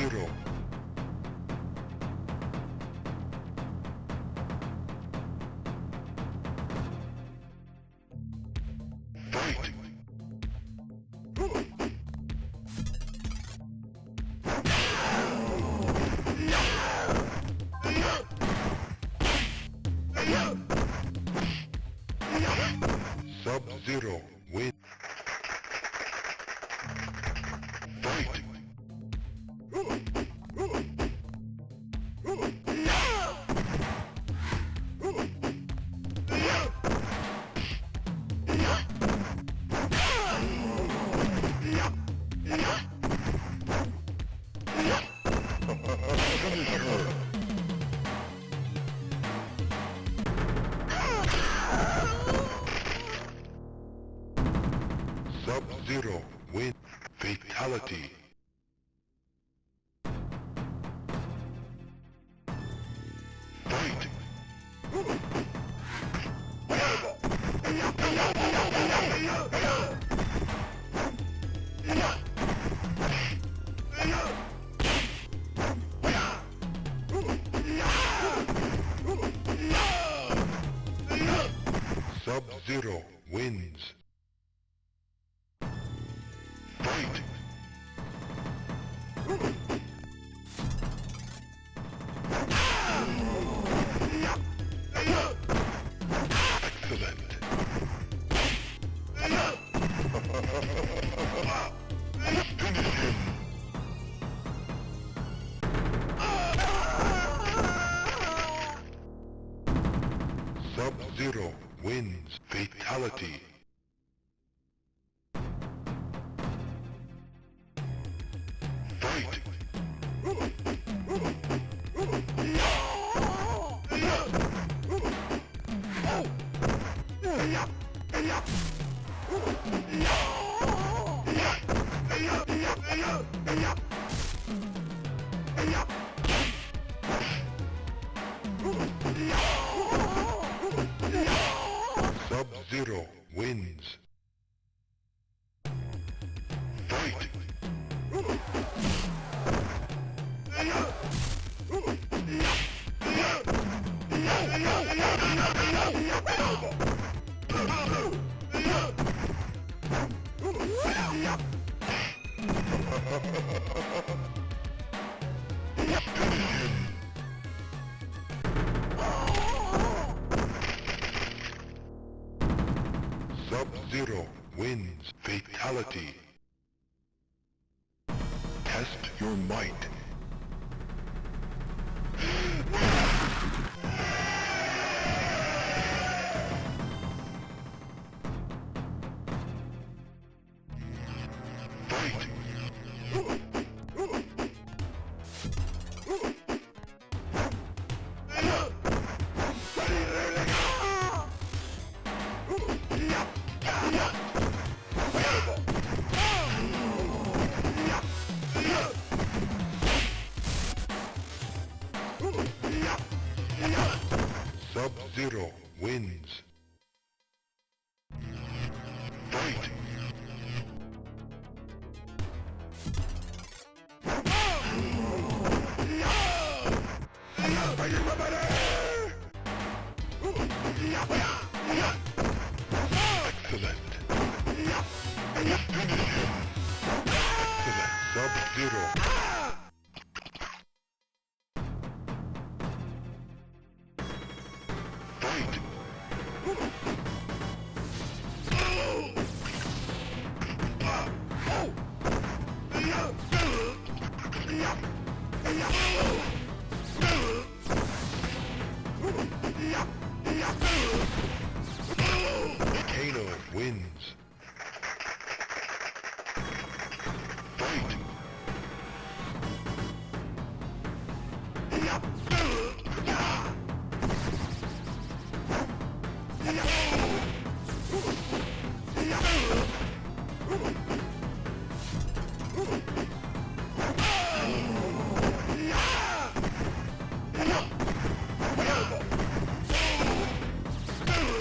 Sub-Zero. Fight! Sub-Zero win. Fight! Sub-Zero win. Fatality. Fight! Sub-Zero wins. Fight! Excellent. Finish him. Sub-Zero wins. Fatality. Fight! Sub-Zero wins. Fight! Sub-Zero wins. Fatality. Test your might. Fight! Sub-Zero wins. Fight! Excellent. Finish him. Excellent. Sub-Zero. Fight! Kano wins. Fight!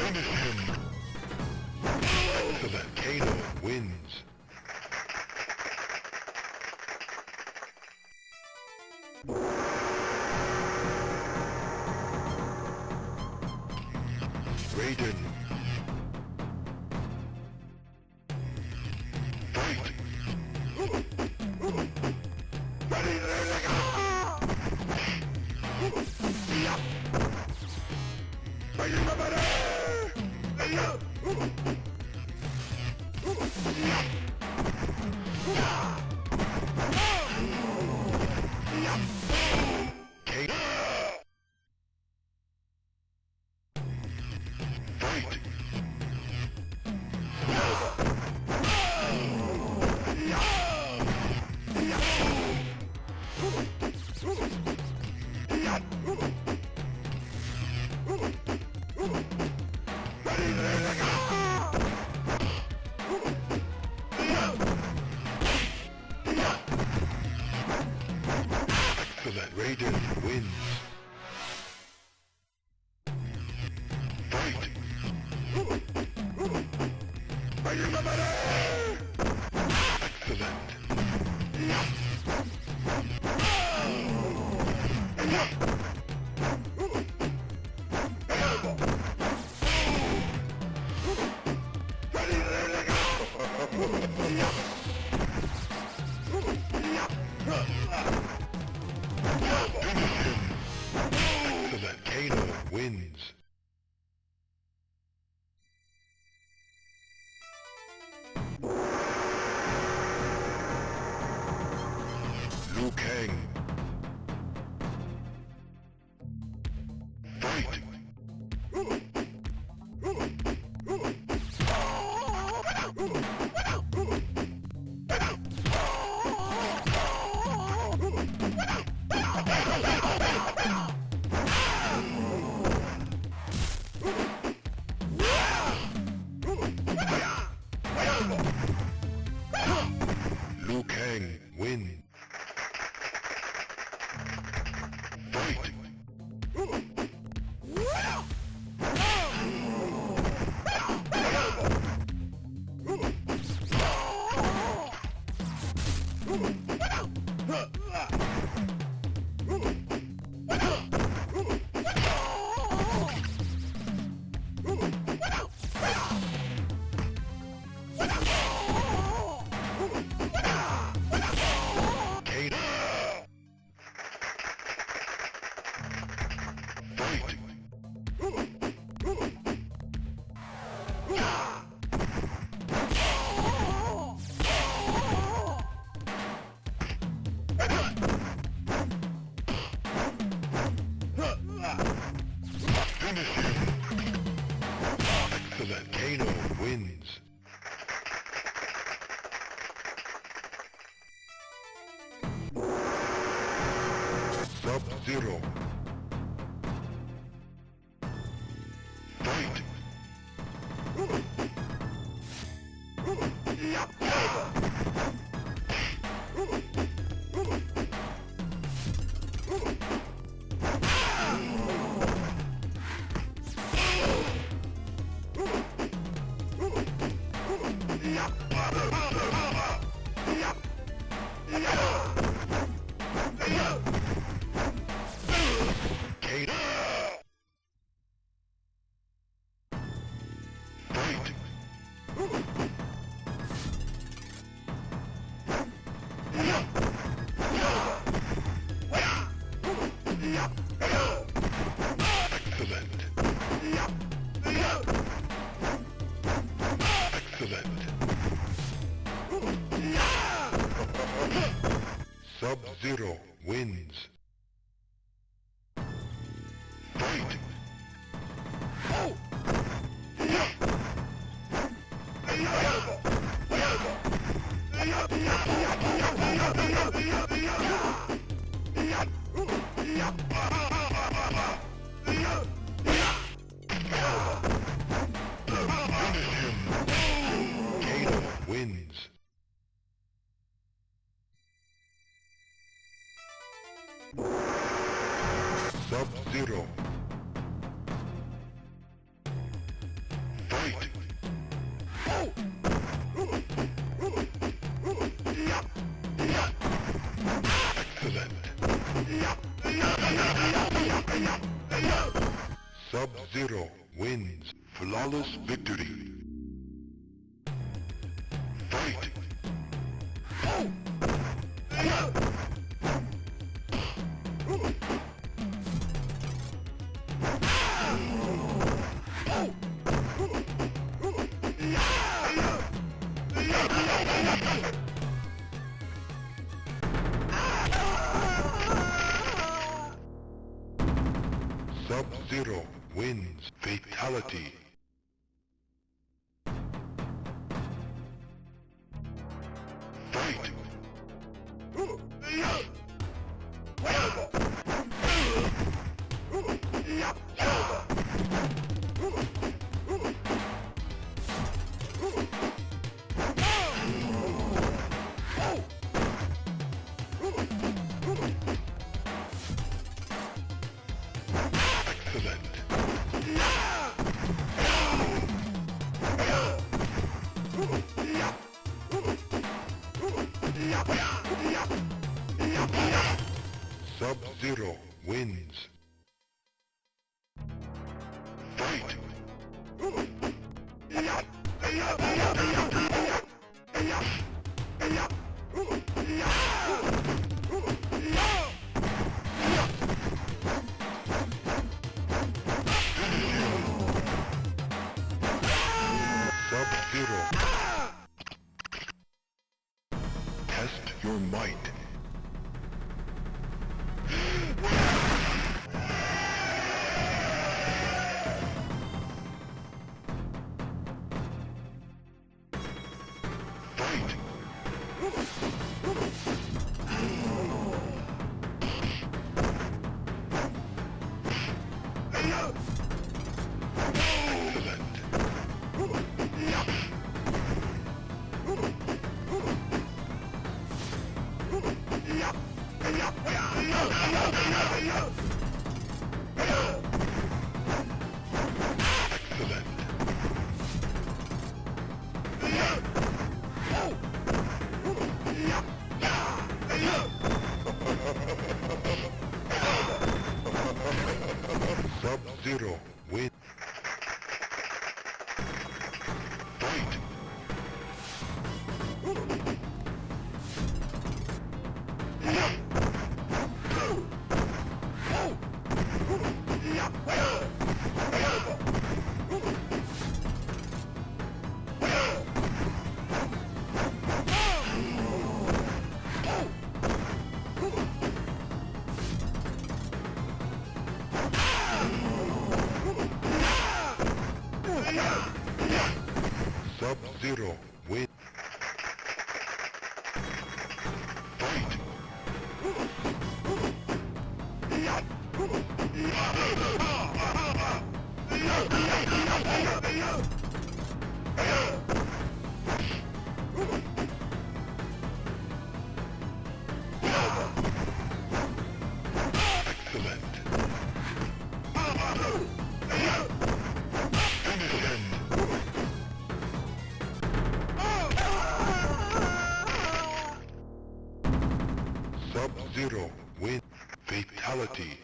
Finish him. Excellent. Raiden. Fight! Ready, ready, go! Raiden, somebody! Excellent, Raiden wins. Fight! Excellent. Excellent, Kano wins. Liu Kang. Fight! Liu Kang wins. Fight! Finish him! Excellent, Kano wins. Sub-Zero. Fight! Sub-Zero wins. Fight! Finish him! Kano wins. Sub-Zero. Fight! Excellent. Sub-Zero wins. Flawless victory. Fight! Sub-Zero wins. Fatality. Fight! Sub-Zero wins. Fight! Sub-Zero. Test your might. Fight! Sub-Zero win. Fight! Sub-Zero win. Fight! Sub-Zero win. Fatality.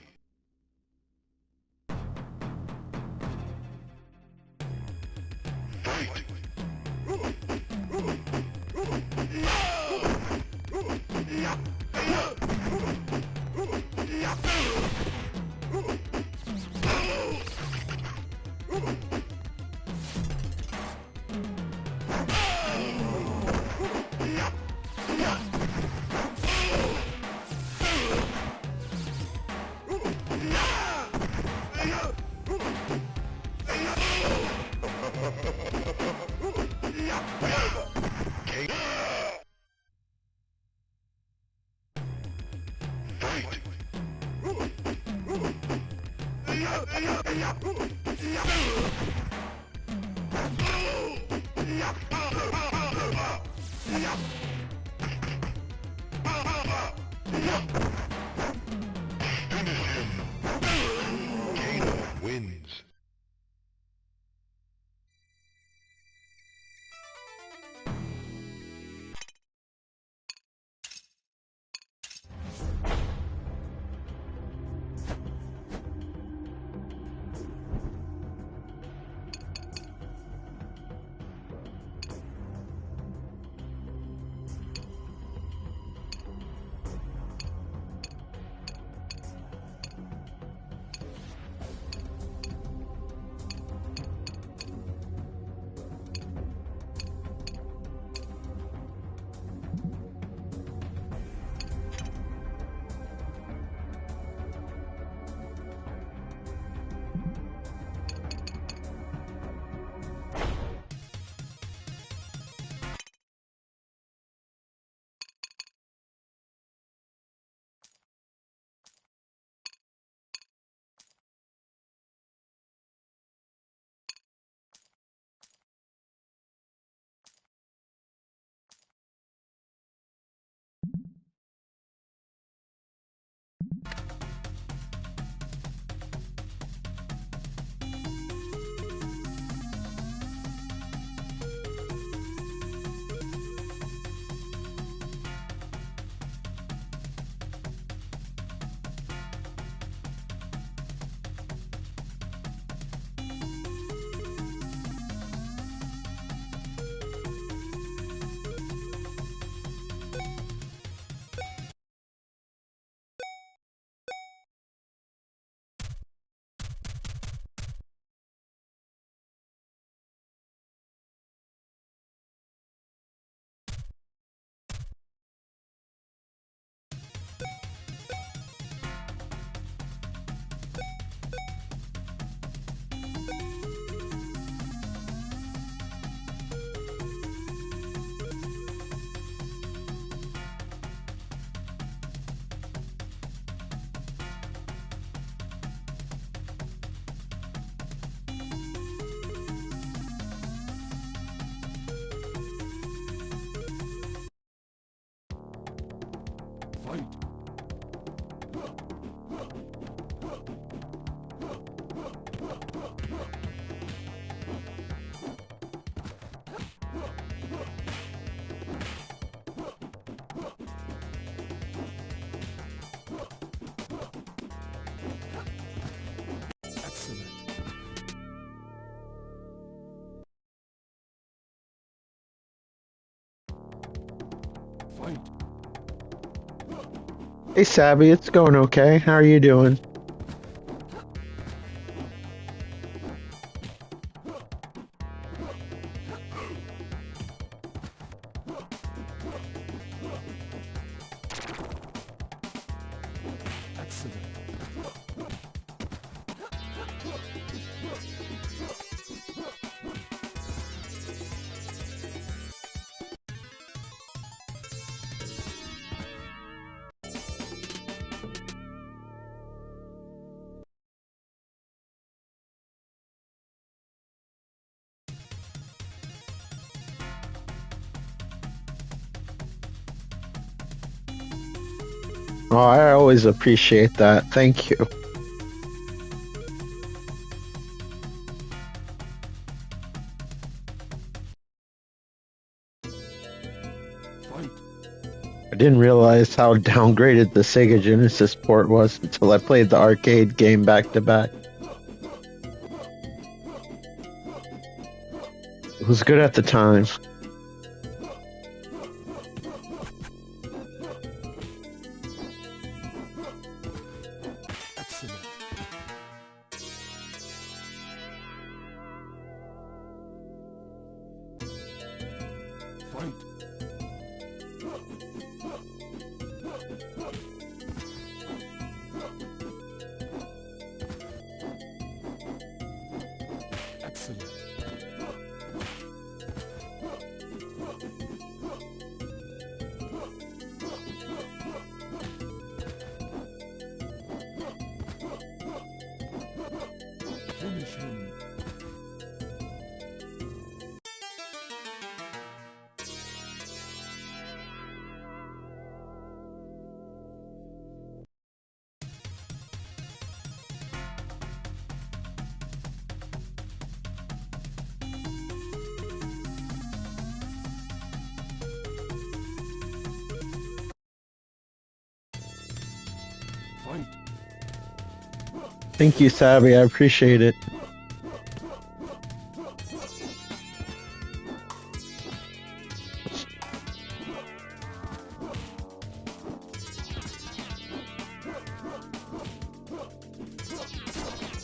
Fight! Wins. Hey Sabby, it's going okay. How are you doing? Oh, I always appreciate that. Thank you. I didn't realize how downgraded the Sega Genesis port was until I played the arcade game back to back. It was good at the time. Thank you, Sabby. I appreciate it.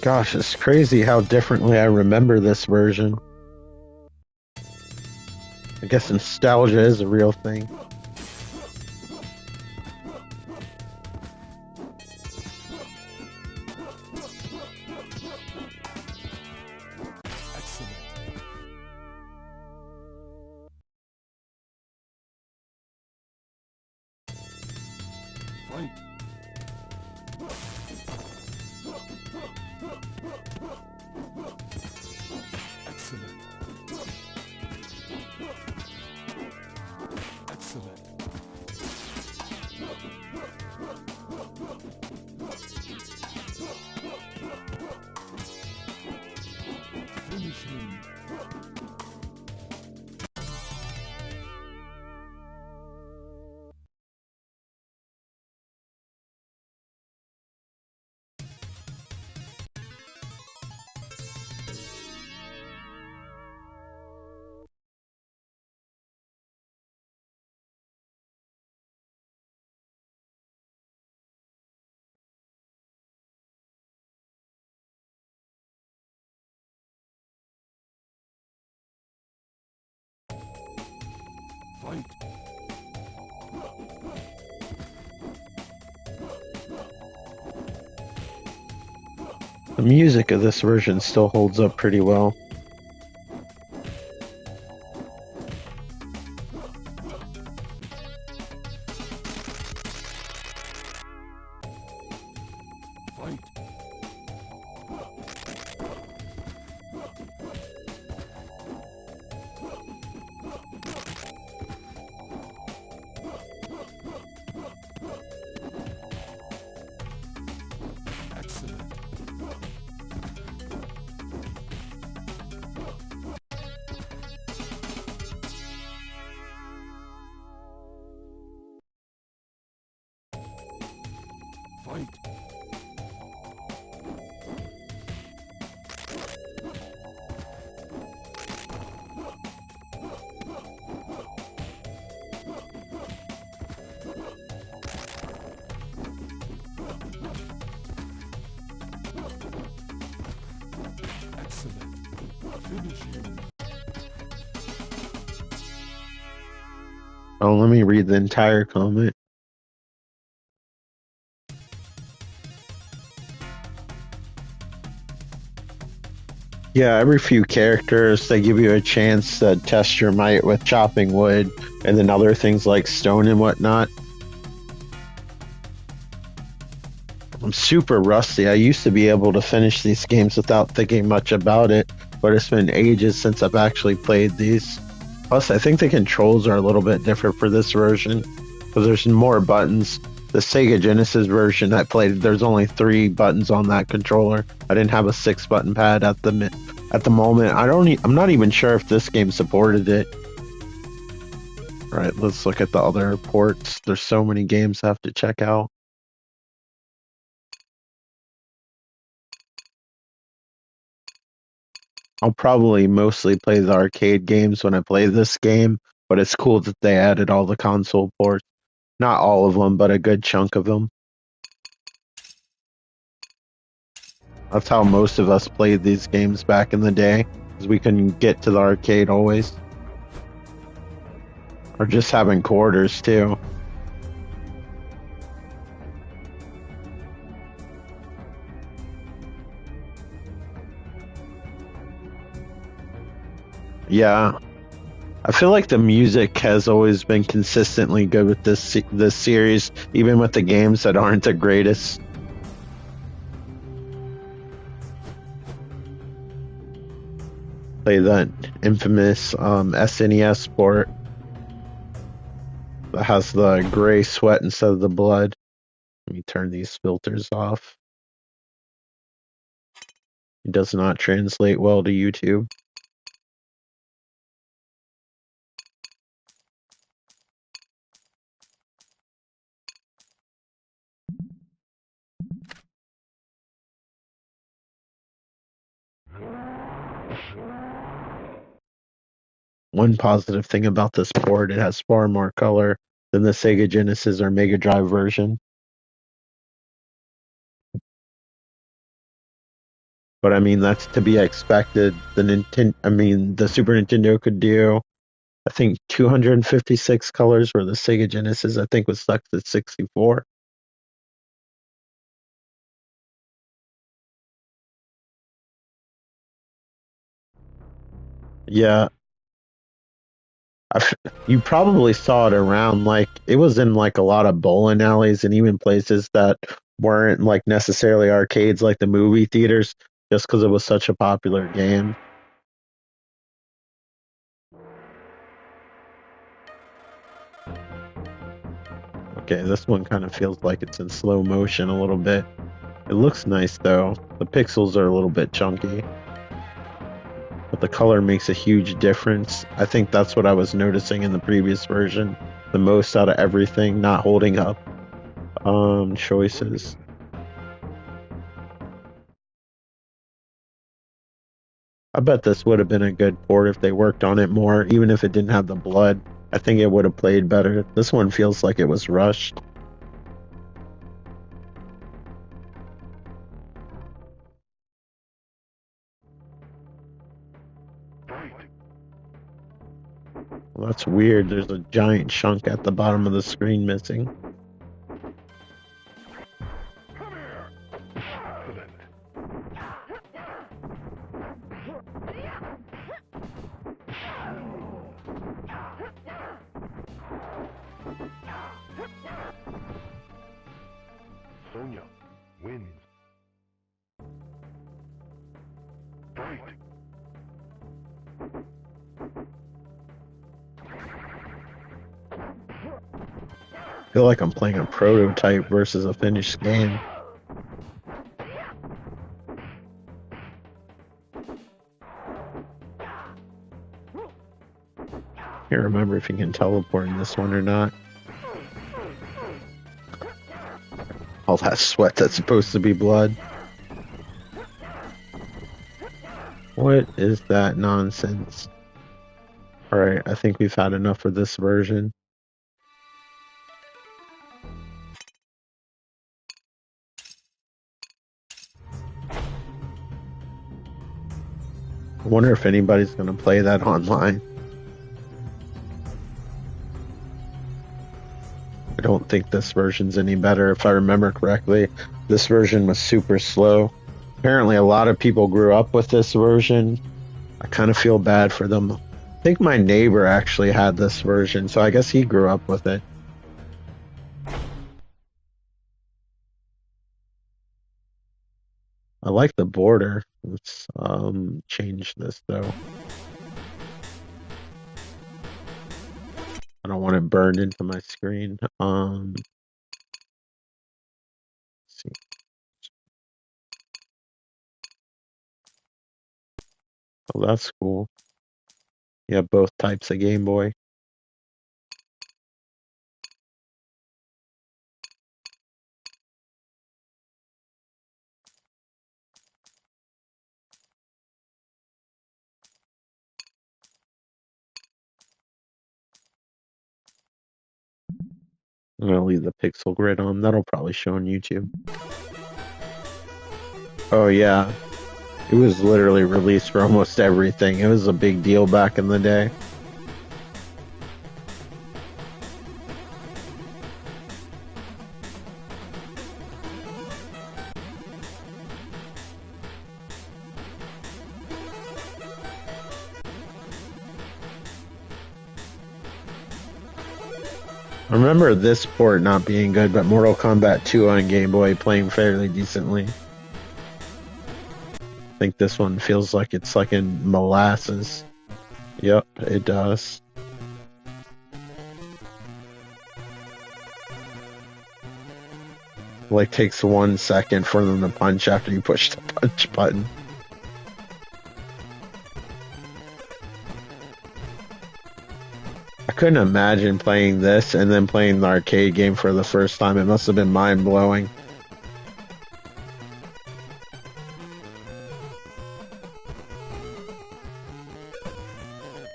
Gosh, it's crazy how differently I remember this version. I guess nostalgia is a real thing. The music of this version still holds up pretty well. Excellent. Finish him. Oh, let me read the entire comment. Yeah, every few characters, they give you a chance to test your might with chopping wood and then other things like stone and whatnot. I'm super rusty. I used to be able to finish these games without thinking much about it, but it's been ages since I've actually played these. Plus, I think the controls are a little bit different for this version because there's more buttons. The Sega Genesis version I played, there's only 3 buttons on that controller. I didn't have a 6-button pad at the moment. I'm not even sure if this game supported it. All right, let's look at the other ports. There's so many games I have to check out. I'll probably mostly play the arcade games when I play this game, but it's cool that they added all the console ports. Not all of them, but a good chunk of them. That's how most of us played these games back in the day, because we couldn't get to the arcade always. Or just having quarters, too. Yeah. I feel like the music has always been consistently good with this series, even with the games that aren't the greatest. Play that infamous SNES port that has the gray sweat instead of the blood. Let me turn these filters off. It does not translate well to YouTube. One positive thing about this port, it has far more color than the Sega Genesis or Mega Drive version. But I mean, that's to be expected. The Super Nintendo could do, I think, 256 colors, where the Sega Genesis, I think, was stuck to 64. Yeah, you probably saw it around, like, it was in like a lot of bowling alleys and even places that weren't like necessarily arcades, like the movie theaters, just because it was such a popular game. Okay, this one kind of feels like it's in slow motion a little bit. It looks nice though. The pixels are a little bit chunky, but the color makes a huge difference. I think that's what I was noticing in the previous version. The most out of everything, not holding up choices. I bet this would have been a good port if they worked on it more, even if it didn't have the blood. I think it would have played better. This one feels like it was rushed. Well, that's weird. There's a giant chunk at the bottom of the screen missing. Sonia wins. Fight. I feel like I'm playing a prototype versus a finished game. Can't remember if you can teleport in this one or not. All that sweat that's supposed to be blood. What is that nonsense? Alright, I think we've had enough for this version. I wonder if anybody's going to play that online. I don't think this version's any better. If I remember correctly, this version was super slow. Apparently, a lot of people grew up with this version. I kind of feel bad for them. I think my neighbor actually had this version, so I guess he grew up with it. I like the border. Let's change this though. I don't want it burned into my screen. Let's see. Oh, that's cool. Yeah, both types of Game Boy. I'm gonna leave the pixel grid on. That'll probably show on YouTube. Oh yeah, it was literally released for almost everything. It was a big deal back in the day. I remember this port not being good, but Mortal Kombat 2 on Game Boy playing fairly decently. I think this one feels like it's like in molasses. Yep, it does. Like takes 1 second for them to punch after you push the punch button. I couldn't imagine playing this and then playing the arcade game for the first time. It must have been mind blowing.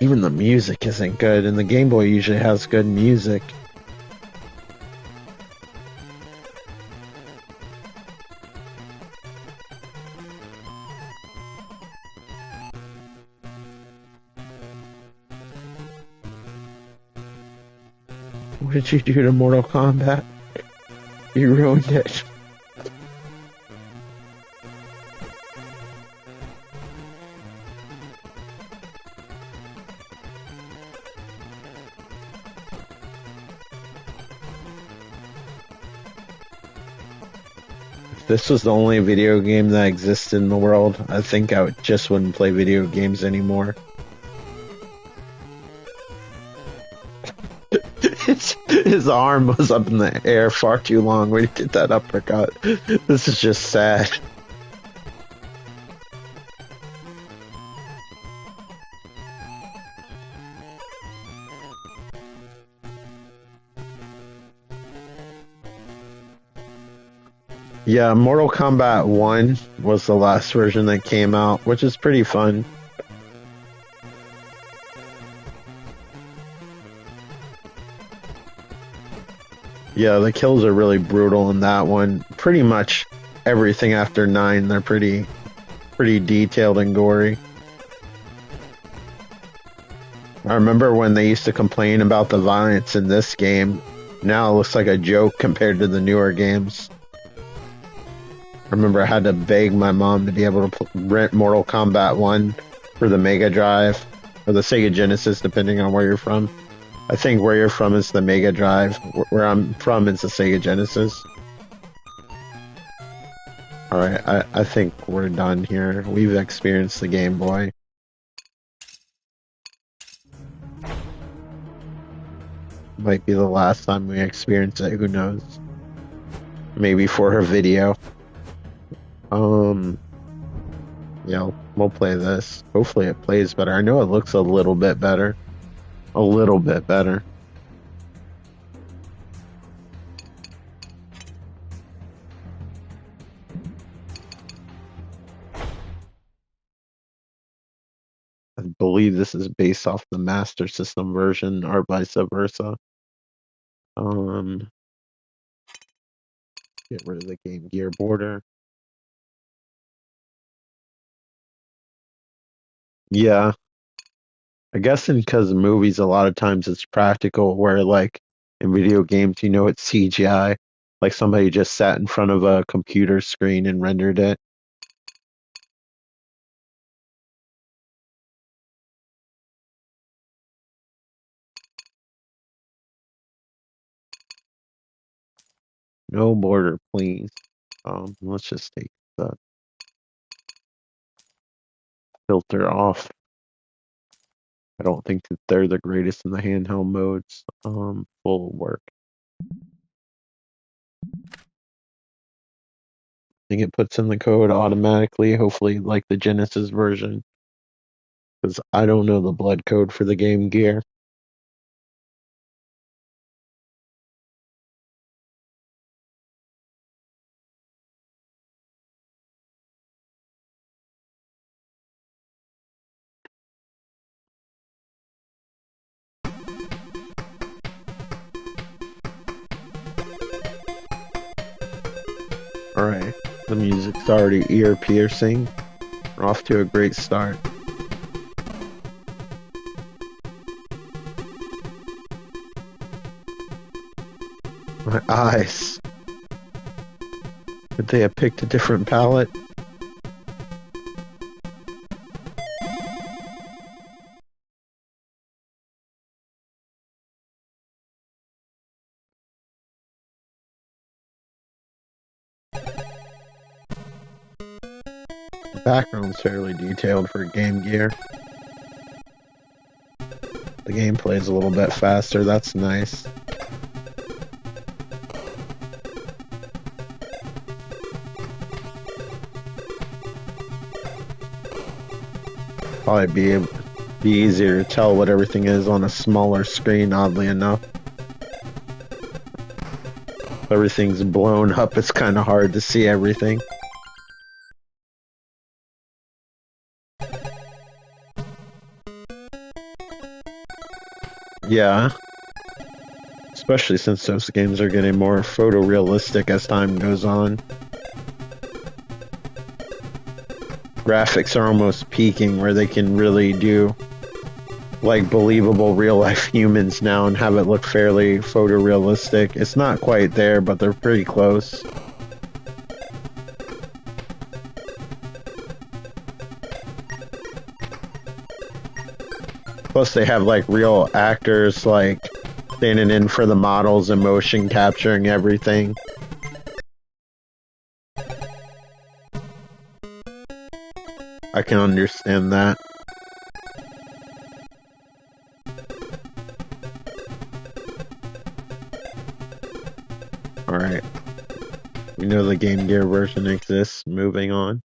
Even the music isn't good, and the Game Boy usually has good music. What did you do to Mortal Kombat? You ruined it. If this was the only video game that existed in the world, I think just wouldn't play video games anymore. His arm was up in the air far too long when he did that uppercut. This is just sad. Yeah, Mortal Kombat 1 was the last version that came out, which is pretty fun. Yeah, the kills are really brutal in that one. Pretty much everything after 9, they're pretty detailed and gory. I remember when they used to complain about the violence in this game. Now it looks like a joke compared to the newer games. I remember I had to beg my mom to be able to rent Mortal Kombat 1 for the Mega Drive or the Sega Genesis, depending on where you're from. I think where you're from is the Mega Drive. Where I'm from is the Sega Genesis. Alright, I think we're done here. We've experienced the Game Boy. Might be the last time we experience it, who knows? Maybe for her video. Yeah, we'll play this. Hopefully it plays better. I know it looks a little bit better. A little bit better. I believe this is based off the Master System version or vice versa. Get rid of the Game Gear border. Yeah, I guess because movies, a lot of times it's practical, where like in video games, it's CGI. Like somebody just sat in front of a computer screen and rendered it. No border, please. Let's just take the filter off. I don't think that they're the greatest in the handheld modes. Full work. I think it puts in the code automatically, hopefully like the Genesis version, because I don't know the blood code for the Game Gear. Alright, the music's already ear piercing. We're off to a great start. My eyes. Could they have picked a different palette? The background's fairly detailed for Game Gear. The gameplay's a little bit faster, that's nice. Probably be easier to tell what everything is on a smaller screen, oddly enough. If everything's blown up, it's kind of hard to see everything. Yeah. Especially since those games are getting more photorealistic as time goes on. Graphics are almost peaking where they can really do like believable real life humans now and have it look fairly photorealistic. It's not quite there, but they're pretty close. Plus they have like real actors like standing in for the models and motion capturing everything. I can understand that. Alright. We know the Game Gear version exists. Moving on.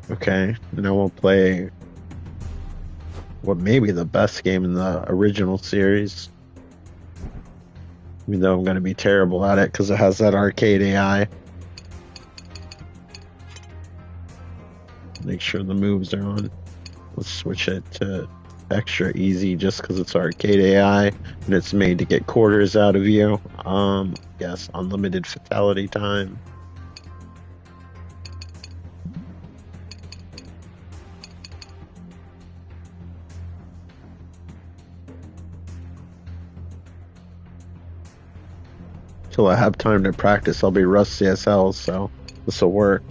Okay, now we'll play what may be the best game in the original series. Even though I'm going to be terrible at it because it has that arcade AI. Make sure the moves are on. Let's switch it to extra easy just because it's arcade AI and it's made to get quarters out of you. Yes, unlimited fatality time. Till I have time to practice, I'll be rusty as hell, so this will work.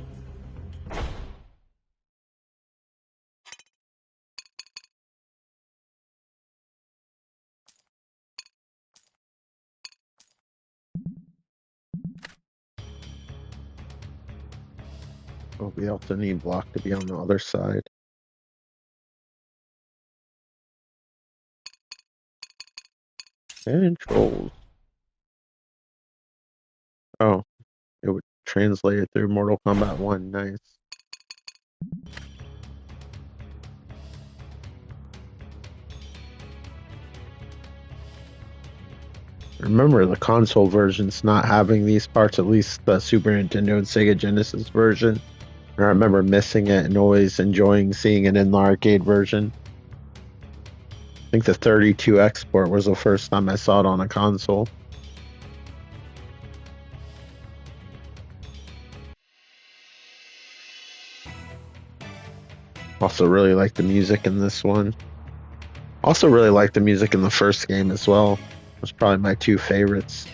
Oh, we also need block to be on the other side. And controls. Oh, it would translate it through Mortal Kombat 1. Nice. Remember the console versions not having these parts, at least the Super Nintendo and Sega Genesis version. I remember missing it and always enjoying seeing it in the arcade version. I think the 32 export was the first time I saw it on a console. Also, really like the music in this one. Also, really like the music in the first game as well. It's probably my two favorites.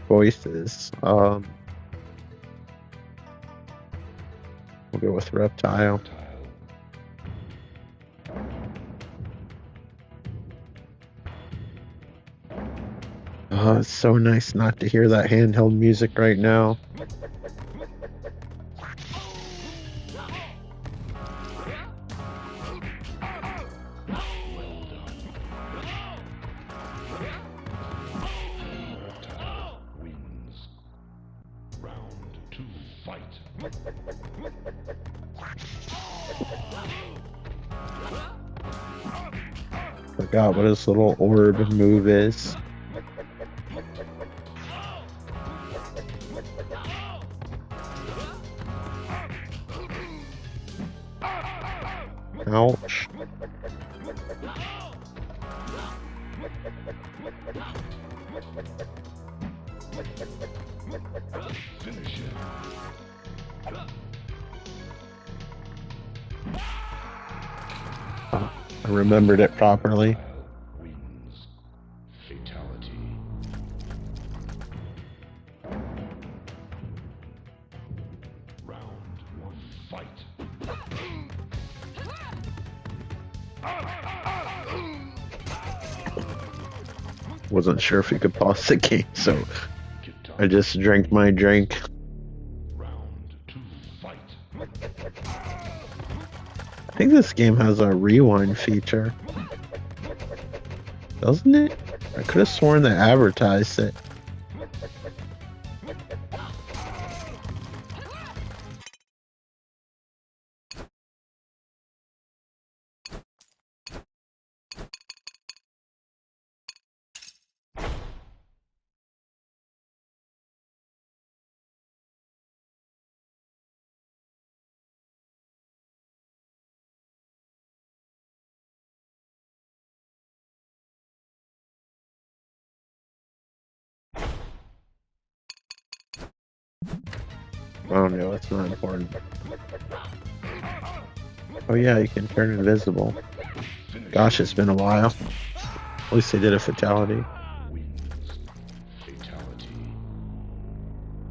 Voices. We'll go with Reptile. Oh, it's so nice not to hear that handheld music right now. Wins. Round 2, fight. Forgot what his little orb move is. Ouch. Finish it. Oh, I remembered it properly. Wins. Fatality. Round 1, fight. Wasn't sure if you could pause the game, so Get I down. just drank my drink. Round 2, fight. I think this game has a rewind feature. Doesn't it? I could have sworn they advertised it. I don't know, it's not important. Oh yeah, you can turn invisible. Gosh, it's been a while. At least they did a fatality. Wins. Fatality.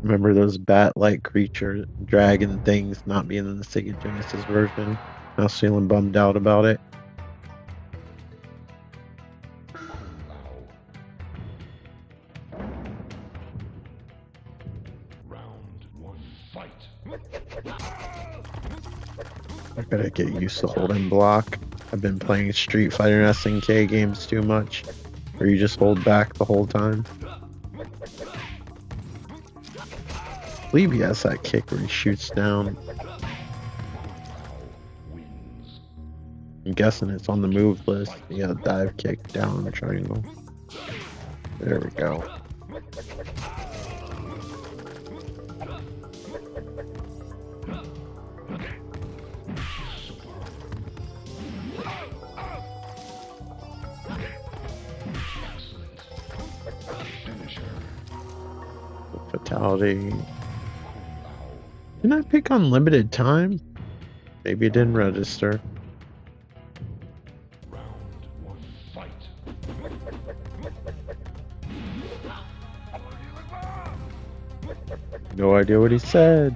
Remember those bat-like creature dragon things not being in the Sega Genesis version? I was feeling bummed out about it. Round 1, fight. I gotta get used to holding block. I've been playing Street Fighter and SNK games too much, where you just hold back the whole time. I believe he has that kick where he shoots down. Wins. I'm guessing it's on the move list. Yeah, dive kick down triangle. There we go. Excellent. Finisher. Fatality. Didn't I pick unlimited time? Maybe it didn't register. Round 1, fight. No idea what he said.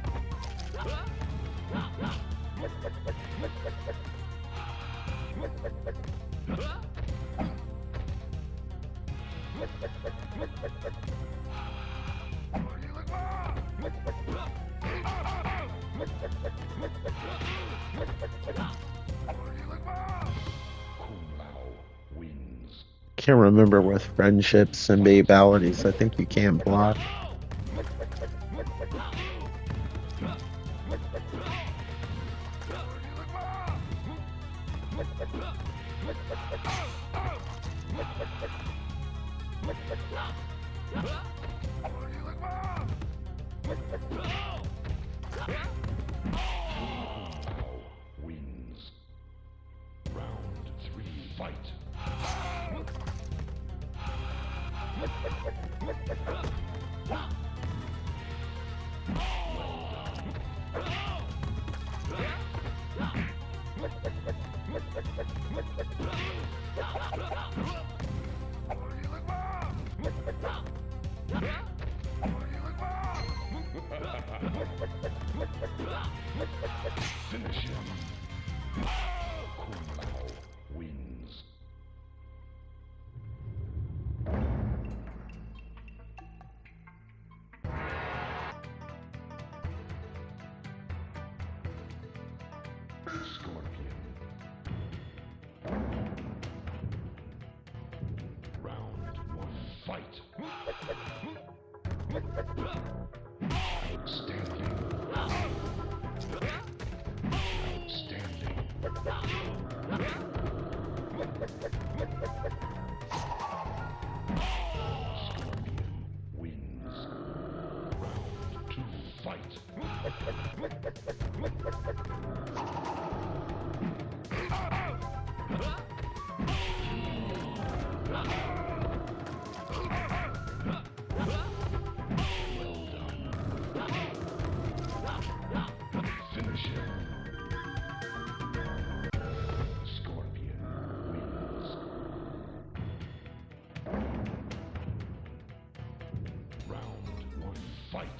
Wins. Can't remember with friendships and babalities. I think you can't block. Wins. Round 3, fight. Finish him. Kunao wins. Scorpion. Round one, fight. Outstanding. Outstanding. Scorpion wins. Round two, fight. Well done. Finish him. Scorpion wins. Round one, fight.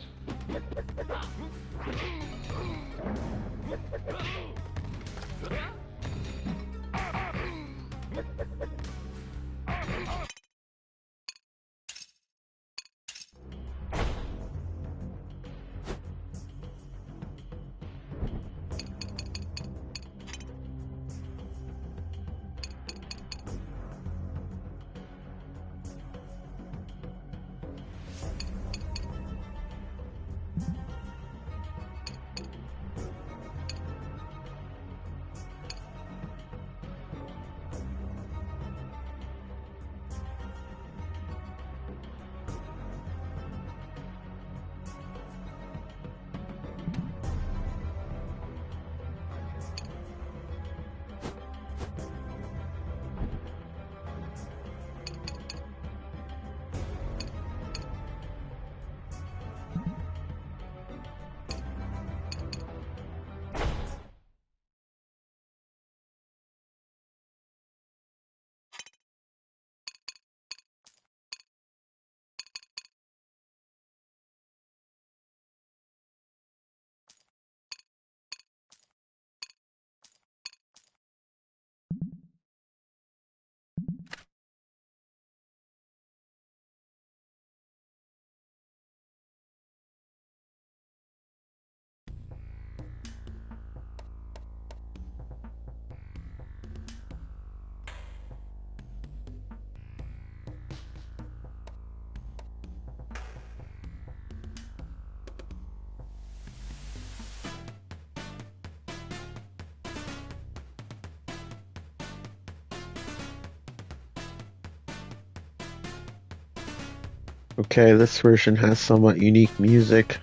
Okay, this version has somewhat unique music.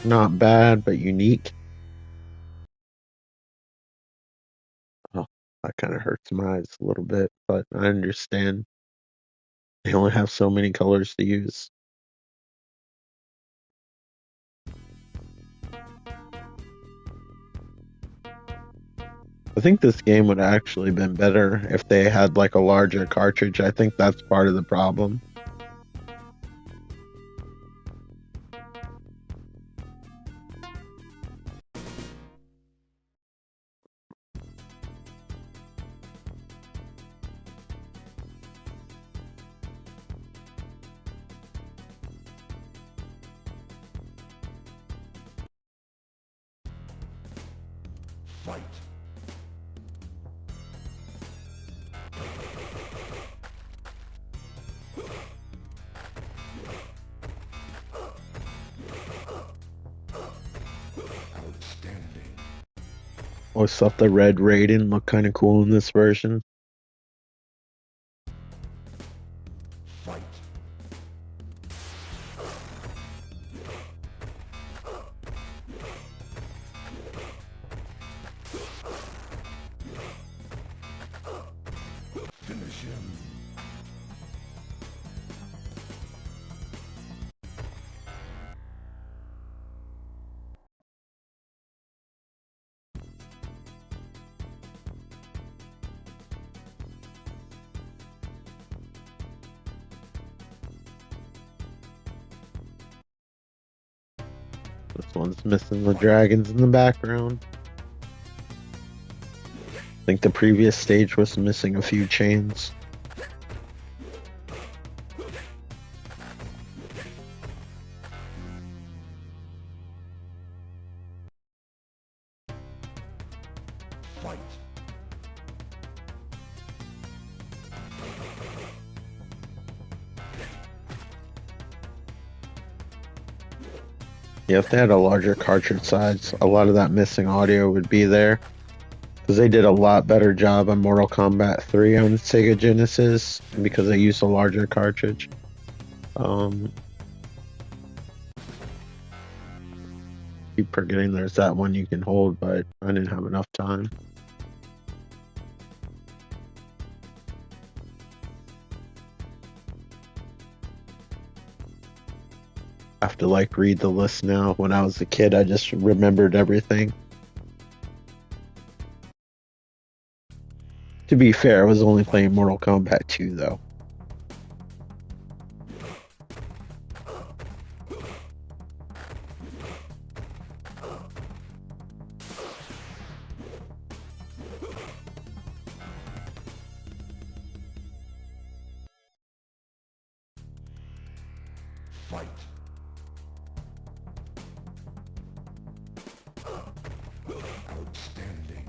Not bad, but unique. Oh, that kind of hurts my eyes a little bit, but I understand. They only have so many colors to use. I think this game would have actually been better if they had like a larger cartridge. I think that's part of the problem. Fight. Outstanding. Always thought the red Raiden looked kind of cool in this version. Fight. Finish him. This one's missing the dragons in the background. think the previous stage was missing a few chains. Fight. Yeah, if they had a larger cartridge size, a lot of that missing audio would be there. Because they did a lot better job on Mortal Kombat 3 on Sega Genesis because they used a larger cartridge. Keep forgetting there's that one you can hold, but I didn't have enough time. I have to like read the list now. When I was a kid, I just remembered everything. To be fair, I was only playing Mortal Kombat 2 though. Fight. Outstanding.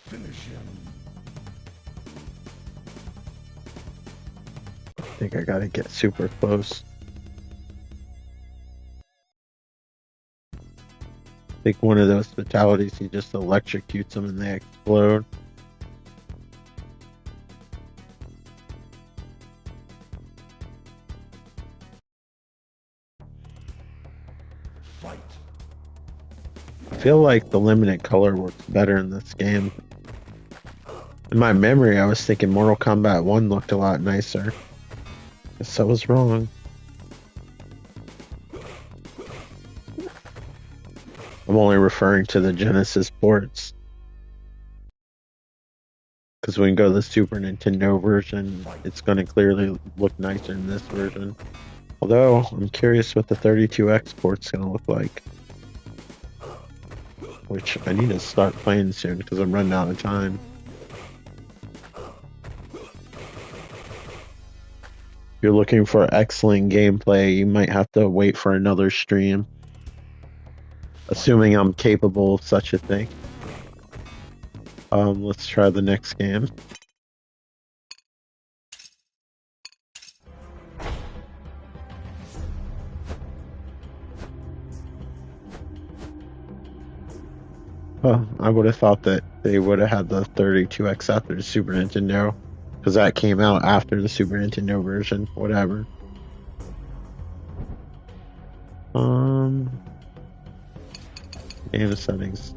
Finish him. I think I gotta get super close. I think one of those fatalities, he just electrocutes them and they explode. Fight. I feel like the limited color works better in this game. In my memory, I was thinking Mortal Kombat 1 looked a lot nicer. Guess I was wrong. I'm only referring to the Genesis ports. Because when we go to the Super Nintendo version, it's going to clearly look nicer in this version. Although, I'm curious what the 32X port's going to look like. Which I need to start playing soon because I'm running out of time. If you're looking for excellent gameplay, you might have to wait for another stream. Assuming I'm capable of such a thing. Let's try the next game. Well, I would have thought that they would have had the 32X after the Super Nintendo. Because that came out after the Super Nintendo version. Whatever. Game settings.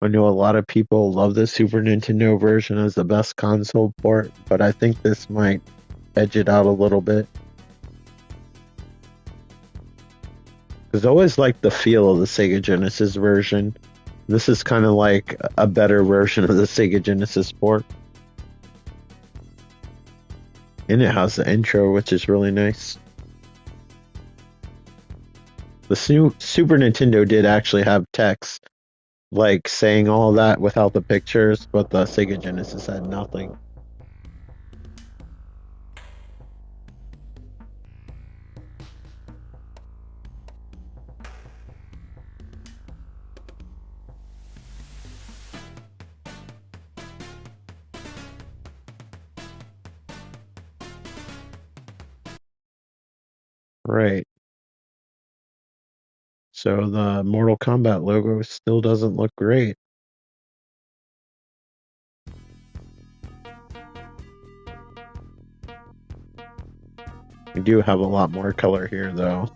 I know a lot of people love the Super Nintendo version as the best console port, but I think this might edge it out a little bit. Because I always liked the feel of the Sega Genesis version. This is kind of like a better version of the Sega Genesis port. And it has the intro, which is really nice. The Super Nintendo did actually have text, like saying all that without the pictures, but the Sega Genesis had nothing. Right. So the Mortal Kombat logo still doesn't look great. We do have a lot more color here, though.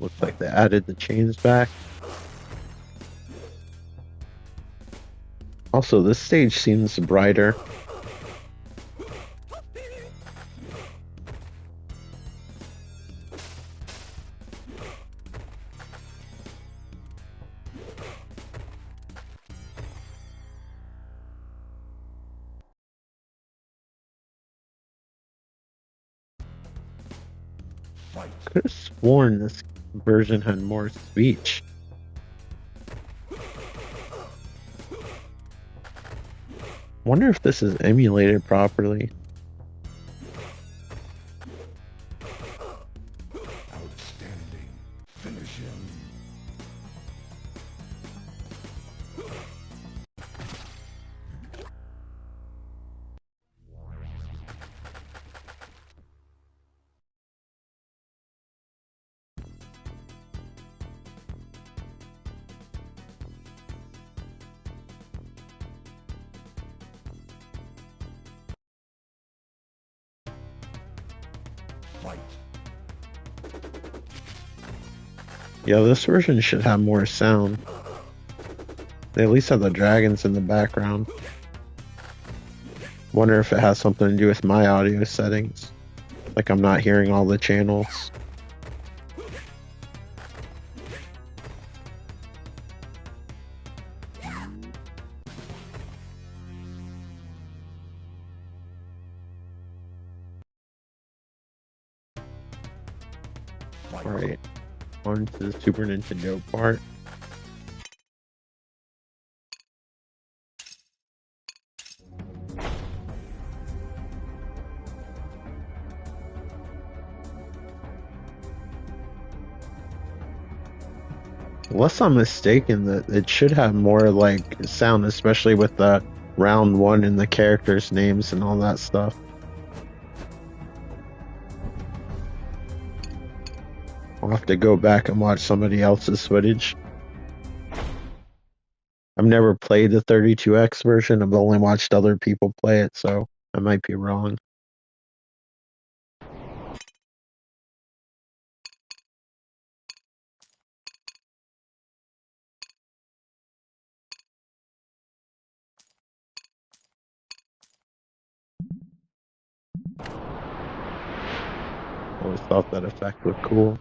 Looks like they added the chains back. Also, this stage seems brighter. Fight. Could have sworn this version had more speech. Wonder if this is emulated properly. Outstanding. Finish him. Fight. Yeah, this version should have more sound. They at least have the dragons in the background. Wonder if it has something to do with my audio settings. Like I'm not hearing all the channels. Fight. Alright, on to the Super Nintendo part. Unless I'm mistaken, that it should have more like sound, especially with the round one and the characters' names and all that stuff. I'll have to go back and watch somebody else's footage. I've never played the 32X version. I've only watched other people play it, so I might be wrong. Always thought that effect looked cool.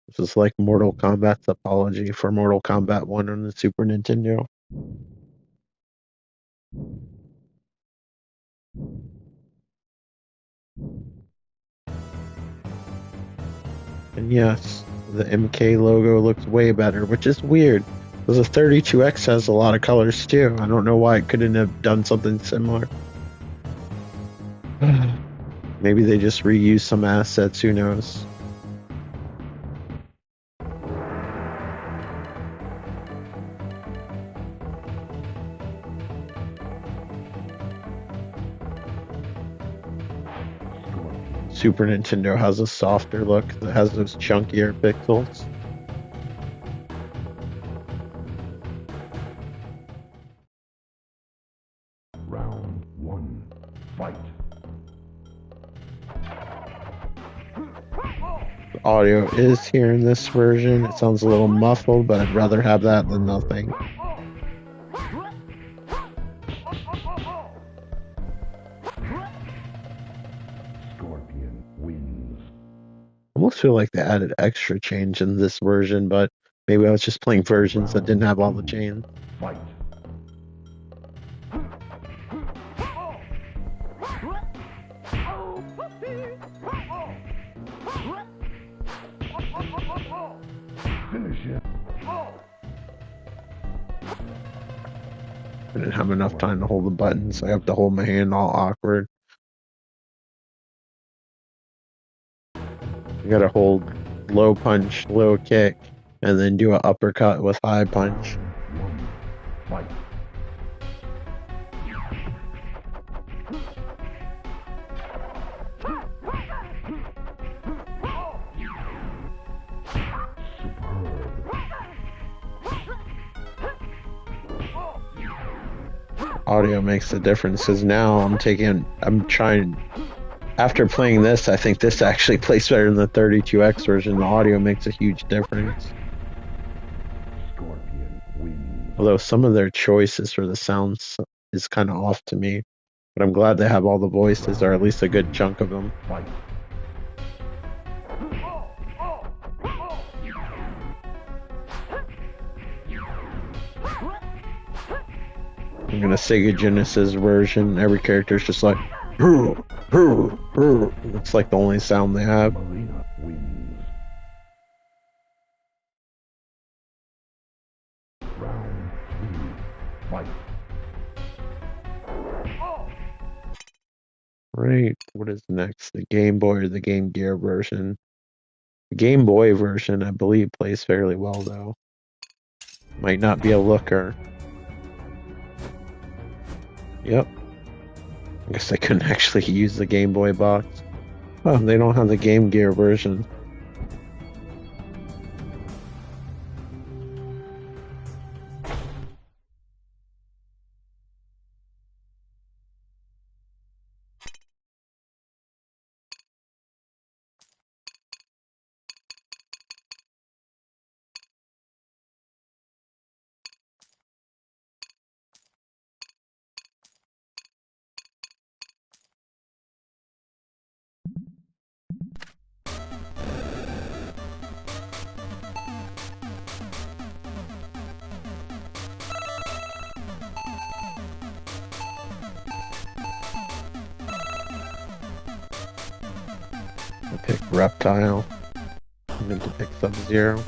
This is like Mortal Kombat's apology for Mortal Kombat 1 on the Super Nintendo. And yes, the MK logo looks way better, which is weird. Because the 32X has a lot of colors too. I don't know why it couldn't have done something similar. Maybe they just reused some assets, who knows? Super Nintendo has a softer look that has those chunkier pixels. Round one. Fight. The audio is here in this version. It sounds a little muffled, but I'd rather have that than nothing. Scorpion wins. I almost feel like they added extra change in this version, but maybe I was just playing versions that didn't have all the chains. Fight. Finish him. I didn't have enough time to hold the buttons. I have to hold my hand all awkward. You gotta hold low punch, low kick, and then do an uppercut with high punch. One. Fight. Audio makes a difference because now I'm trying. After playing this, I think this actually plays better than the 32X version. The audio makes a huge difference. Scorpion wins. Although some of their choices for the sounds is kind of off to me. But I'm glad they have all the voices, or at least a good chunk of them. Fight. I'm gonna Sega Genesis version. Every character's just like, "Hoo, hoo, hoo." It's like the only sound they have. Marina wins. Round 2. Fight. Right. What is next? The Game Boy or the Game Gear version? The Game Boy version, I believe, plays fairly well though. Might not be a looker. Yep. I guess I couldn't actually use the Game Boy box. Oh, they don't have the Game Gear version. I'll pick Reptile. I meant to pick Sub-Zero.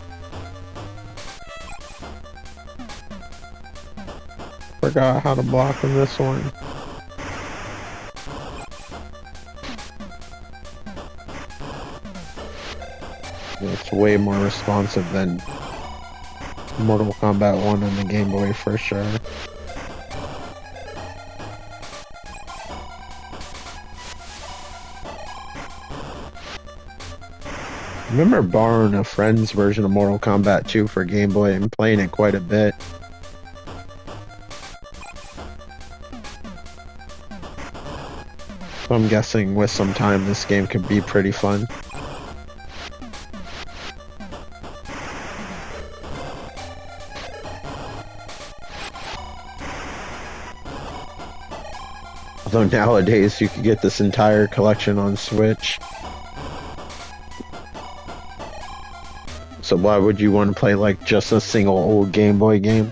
Forgot how to block in this one. It's way more responsive than Mortal Kombat 1 on the Game Boy for sure. I remember borrowing a friend's version of Mortal Kombat 2 for Game Boy and playing it quite a bit. So I'm guessing with some time this game could be pretty fun. Although nowadays you could get this entire collection on Switch. So why would you want to play like just a single old Game Boy game?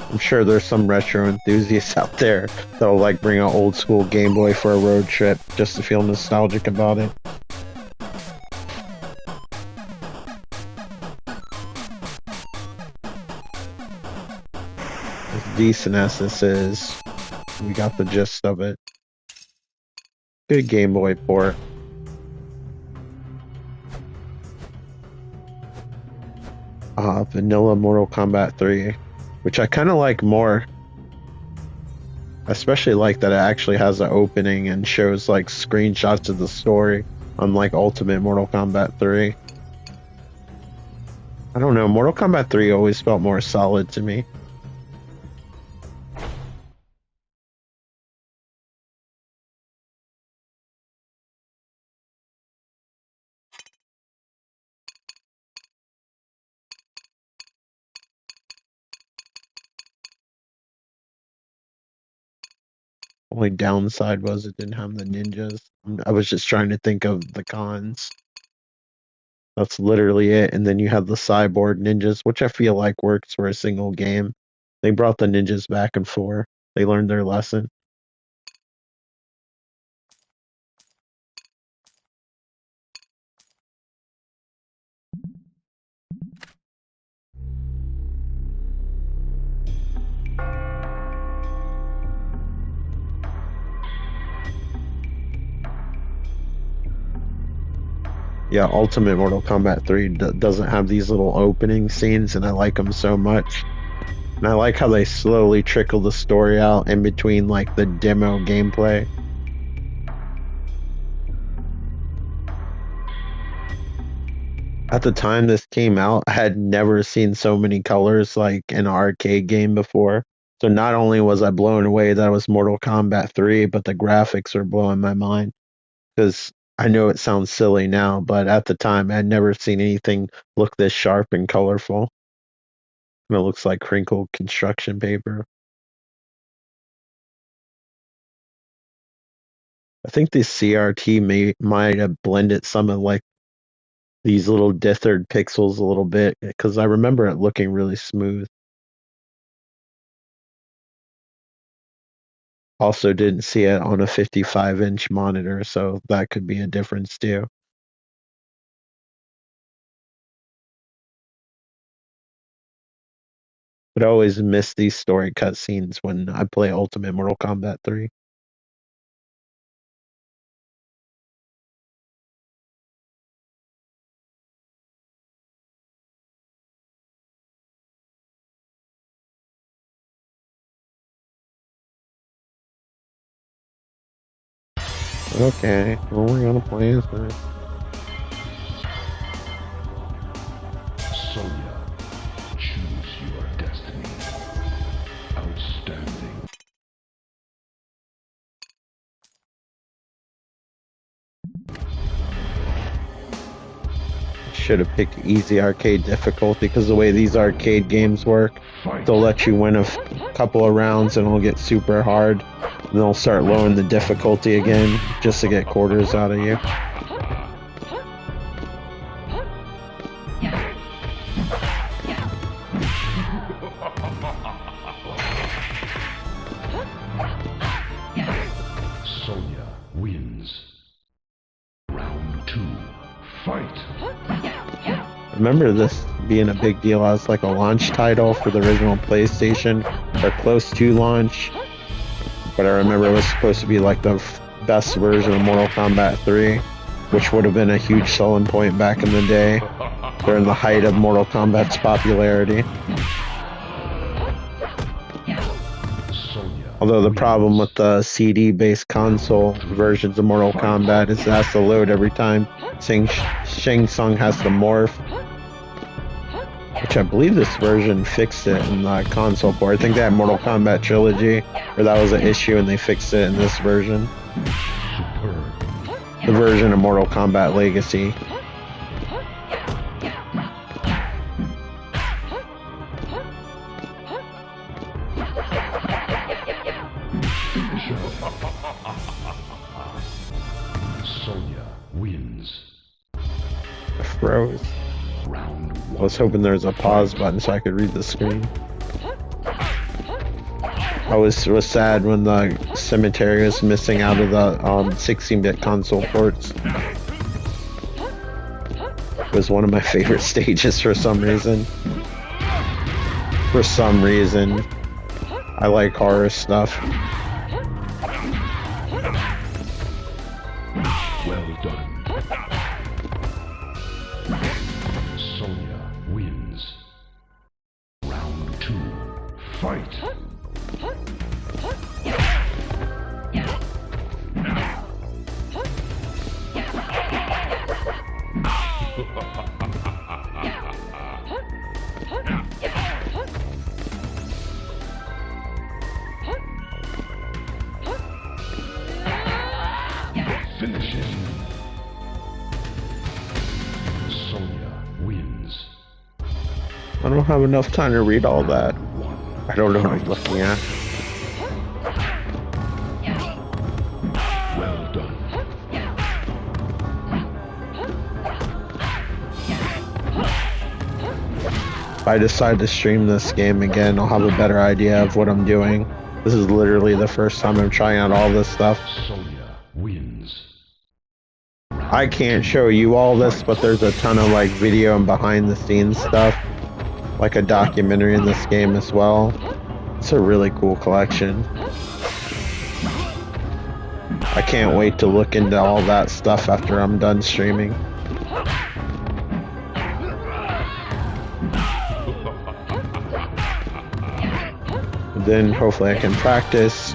I'm sure there's some retro enthusiasts out there that'll like bring an old school Game Boy for a road trip just to feel nostalgic about it. As decent as this is, we got the gist of it. Good Game Boy port. Vanilla Mortal Kombat 3, which I kind of like more. I especially like that it actually has an opening and shows like screenshots of the story, unlike Ultimate Mortal Kombat 3. I don't know, Mortal Kombat 3 always felt more solid to me. Only downside was it didn't have the ninjas. I was just trying to think of the cons. That's literally it. And then you have the cyborg ninjas, which I feel like works for a single game. They brought the ninjas back and forth. They learned their lesson. Yeah, Ultimate Mortal Kombat 3 doesn't have these little opening scenes, and I like them so much. And I like how they slowly trickle the story out in between like the demo gameplay. At the time this came out, I had never seen so many colors like in an arcade game before. So not only was I blown away that it was Mortal Kombat 3, but the graphics were blowing my mind. Because I know it sounds silly now, but at the time I had never seen anything look this sharp and colorful. And it looks like crinkled construction paper. I think the CRT might have blended some of like these little dithered pixels a little bit because I remember it looking really smooth. Also didn't see it on a 55-inch monitor, so that could be a difference too. But I always miss these story cutscenes when I play Ultimate Mortal Kombat 3. Okay, well we're gonna play this thing. Sonya, choose your destiny. Outstanding. Should have picked easy arcade difficulty because the way these arcade games work, they'll let you win a couple of rounds and it'll get super hard. And they'll start lowering the difficulty again just to get quarters out of you. Sonya wins. Round 2. Fight! I remember this being a big deal as like a launch title for the original PlayStation or close to launch. But I remember it was supposed to be like the best version of Mortal Kombat 3, which would have been a huge selling point back in the day during the height of Mortal Kombat's popularity. Although the problem with the CD-based console versions of Mortal Kombat is it has to load every time Shang Tsung has to morph, which I believe this version fixed it in the console port. I think they had Mortal Kombat Trilogy, where that was an issue and they fixed it in this version. The version of Mortal Kombat Legacy. Sonya wins. I froze. Round I 1. was hoping there was a pause button so I could read the screen. I was sad when the cemetery was missing out of the 16-bit console ports. It was one of my favorite stages for some reason. For some reason. I like horror stuff. Well done. Sonya wins. Round 2. Fight! Finish him. Sonya wins. I don't have enough time to read all that. I don't know what I'm looking at. Well done. If I decide to stream this game again, I'll have a better idea of what I'm doing. This is literally the first time I'm trying out all this stuff. Sonya wins. I can't show you all this, but there's a ton of like video and behind the scenes stuff, like a documentary in this game as well. It's a really cool collection. I can't wait to look into all that stuff after I'm done streaming. Then hopefully I can practice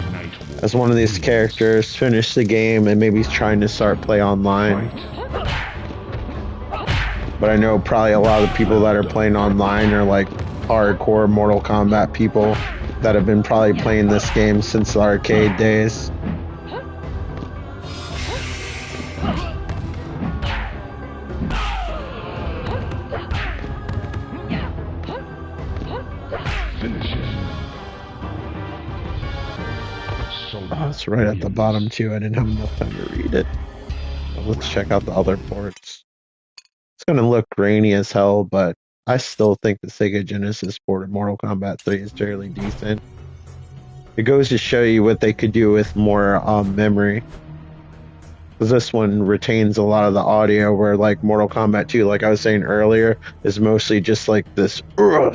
as one of these characters, finish the game, and maybe trying to start play online. But I know probably a lot of the people that are playing online are like hardcore Mortal Kombat people that have been probably playing this game since the arcade days. Oh, it's right at the bottom too. I didn't have enough time to read it. But let's check out the other ports. It's gonna look grainy as hell, but I still think the Sega Genesis port of Mortal Kombat 3 is fairly decent. It goes to show you what they could do with more memory. Because this one retains a lot of the audio, where like Mortal Kombat 2, like I was saying earlier, is mostly just like this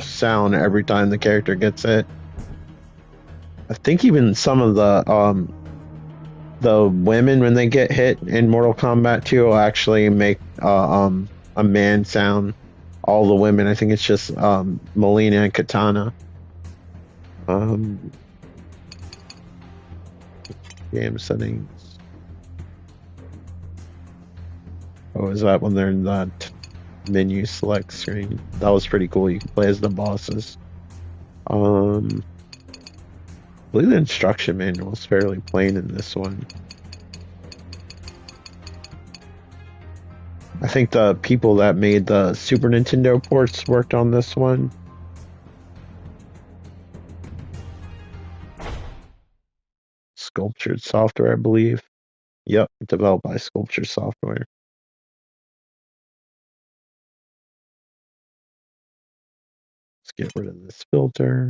sound every time the character gets hit. I think even some of the women when they get hit in Mortal Kombat 2 will actually make a man sound. All the women, I think it's just Melina and Katana. Game settings. Oh, is that when they're in that menu select screen? That was pretty cool. You can play as the bosses. I believe the instruction manual is fairly plain in this one. I think the people that made the Super Nintendo ports worked on this one. Sculptured Software, I believe. Yep, developed by Sculptured Software. Let's get rid of this filter.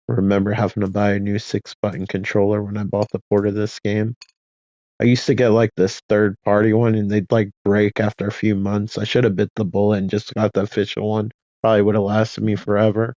Remember having to buy a new 6-button controller when I bought the port of this game. I used to get like this third-party one, and they'd like break after a few months. I should have bit the bullet and just got the official one. Probably would have lasted me forever.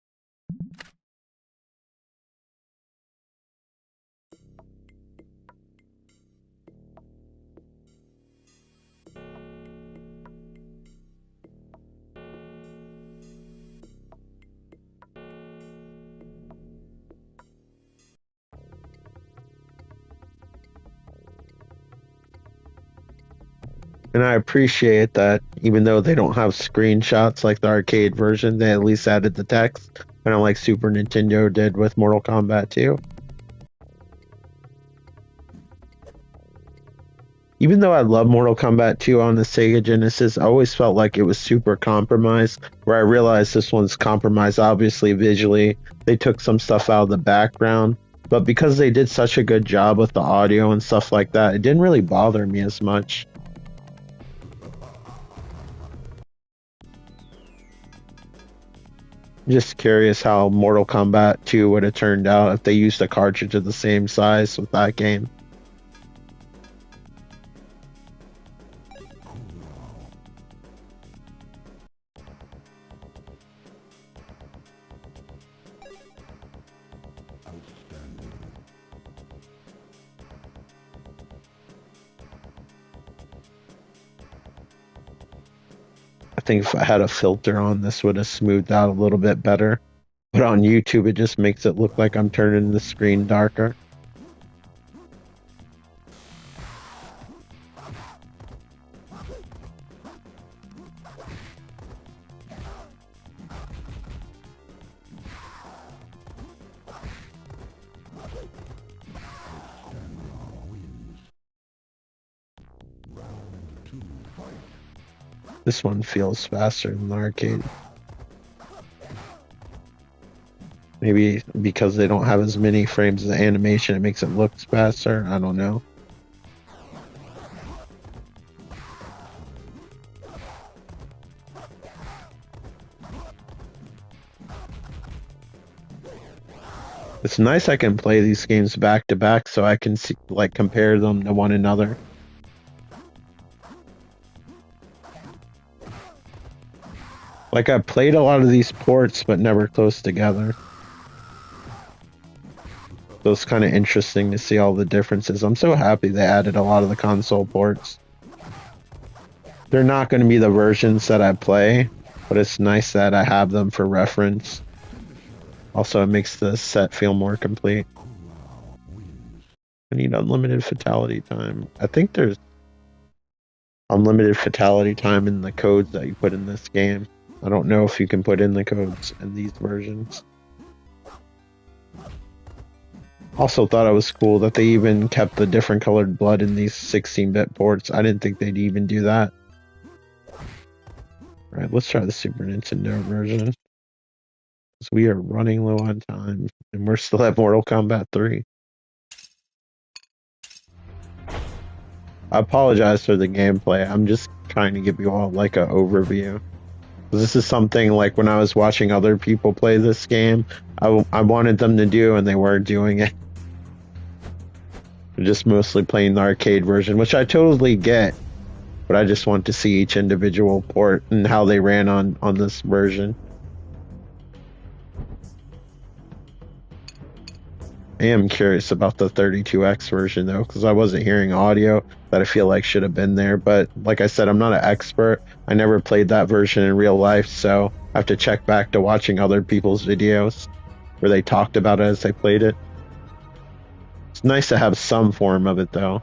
And I appreciate that even though they don't have screenshots like the arcade version, they at least added the text, kind of like Super Nintendo did with Mortal Kombat 2. Even though I love Mortal Kombat 2 on the Sega Genesis, I always felt like it was super compromised, where I realized this one's compromised obviously visually. They took some stuff out of the background, but because they did such a good job with the audio and stuff like that, it didn't really bother me as much. Just curious how Mortal Kombat 2 would have turned out if they used a cartridge of the same size with that game. I think if I had a filter on, this would have smoothed out a little bit better. But on YouTube, it just makes it look like I'm turning the screen darker. This one feels faster than the arcade. Maybe because they don't have as many frames of animation, it makes it look faster. I don't know. It's nice I can play these games back to back so I can see, like, compare them to one another. Like, I played a lot of these ports, but never close together. So it's kind of interesting to see all the differences. I'm so happy they added a lot of the console ports. They're not going to be the versions that I play, but it's nice that I have them for reference. Also, it makes the set feel more complete. I need unlimited fatality time. I think there's unlimited fatality time in the codes that you put in this game. I don't know if you can put in the codes in these versions. Also thought it was cool that they even kept the different colored blood in these 16-bit ports. I didn't think they'd even do that. Alright, let's try the Super Nintendo version. Because we are running low on time, and we're still at Mortal Kombat 3. I apologize for the gameplay. I'm just trying to give you all like an overview. This is something like when I was watching other people play this game, I wanted them to do, and they weren't doing it. They're just mostly playing the arcade version, which I totally get, but I just want to see each individual port and how they ran on this version. I am curious about the 32X version though, because I wasn't hearing audio that I feel like should have been there. But like I said, I'm not an expert. I never played that version in real life, so I have to check back to watching other people's videos where they talked about it as they played it. It's nice to have some form of it though.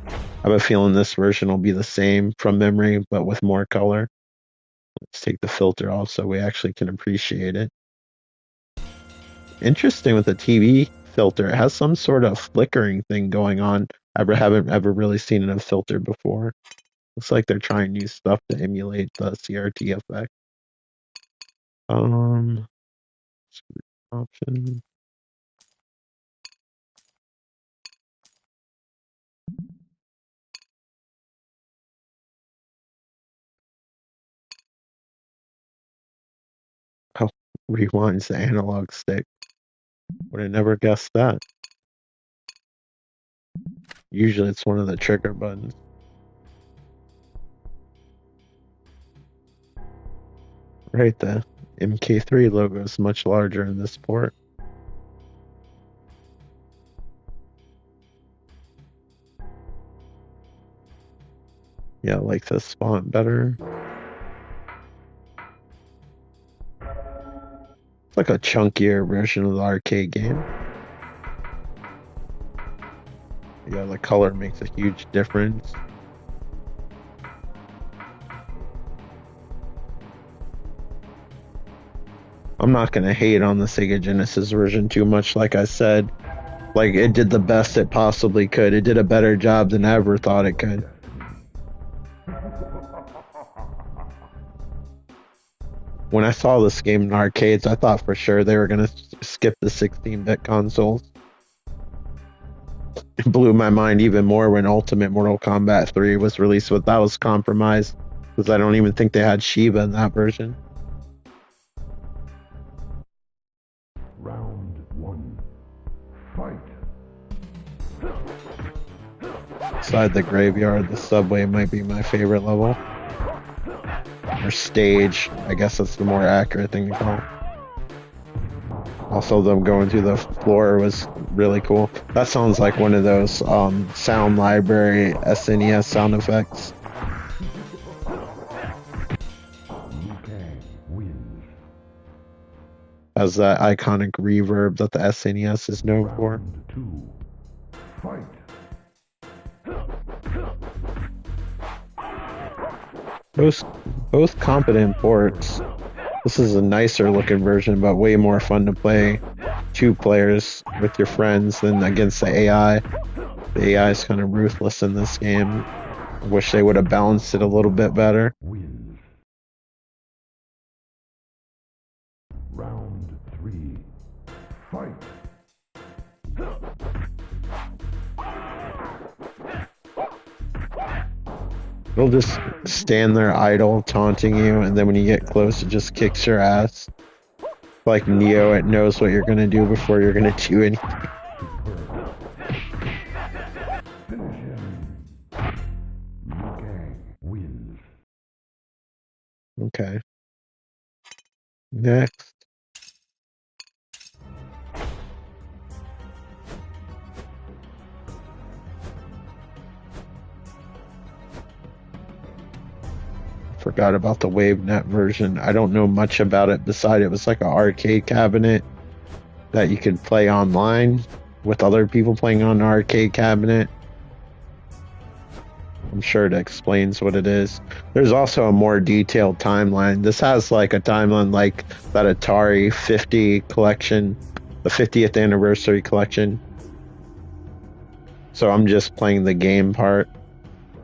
I have a feeling this version will be the same from memory, but with more color. Let's take the filter off so we actually can appreciate it. Interesting with the TV filter, it has some sort of flickering thing going on. I haven't ever really seen in a filter before. Looks like they're trying new stuff to emulate the CRT effect. Option. Oh, rewinds the analog stick. Would have never guessed that. Usually it's one of the trigger buttons. Right, the MK3 logo is much larger in this port. Yeah, I like this font better. It's like a chunkier version of the arcade game. Yeah, the color makes a huge difference. I'm not gonna hate on the Sega Genesis version too much, like I said. Like, it did the best it possibly could. It did a better job than I ever thought it could. When I saw this game in arcades, I thought for sure they were gonna skip the 16-bit consoles. It blew my mind even more when Ultimate Mortal Kombat 3 was released, but that was compromised, because I don't even think they had Shiva in that version. Round one. Fight. Inside the graveyard, the subway might be my favorite level. Or stage, I guess that's the more accurate thing to call it. Also, them going through the floor was really cool. That sounds like one of those sound library SNES sound effects. Has that iconic reverb that the SNES is known for. Round two. Fight. Both competent ports. This is a nicer looking version, but way more fun to play 2 players with your friends than against the AI. The AI is kind of ruthless in this game. I wish they would have balanced it a little bit better. Wins. Round three. Fight. It'll just stand there idle, taunting you, and then when you get close, it just kicks your ass. Like Neo, it knows what you're gonna do before you're gonna do anything. Finish him. Liu Kang wins. Okay. Next. forgot about the WaveNet version. I don't know much about it besides it was like an arcade cabinet that you could play online with other people playing on an arcade cabinet. I'm sure it explains what it is. There's also a more detailed timeline. This has like a timeline like that Atari 50 collection, the 50th anniversary collection. So I'm just playing the game part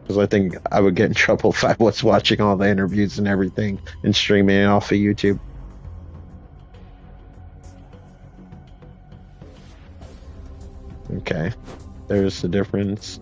because I think I would get in trouble if I was watching all the interviews and everything and streaming it off of YouTube. Okay, there's the difference.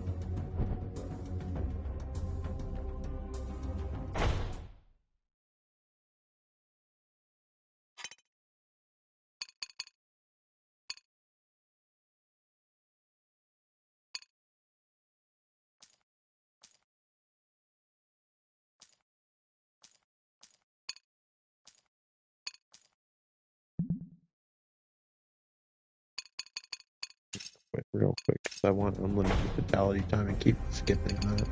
Wait, real quick, because I want unlimited fatality time and keep skipping that.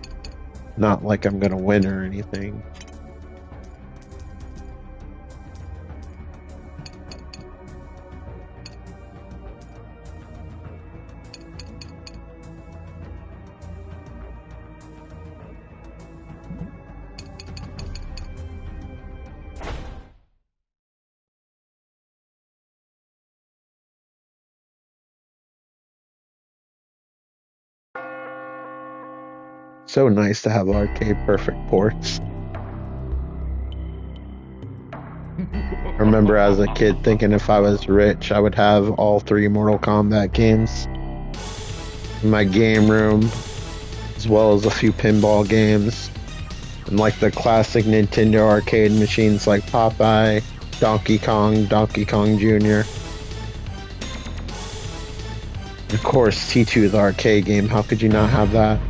Not like I'm gonna win or anything. So nice to have arcade perfect ports. I remember as a kid thinking if I was rich, I would have all 3 Mortal Kombat games in my game room, as well as a few pinball games, and like the classic Nintendo arcade machines like Popeye, Donkey Kong Jr. And of course, T2, the arcade game. How could you not have that?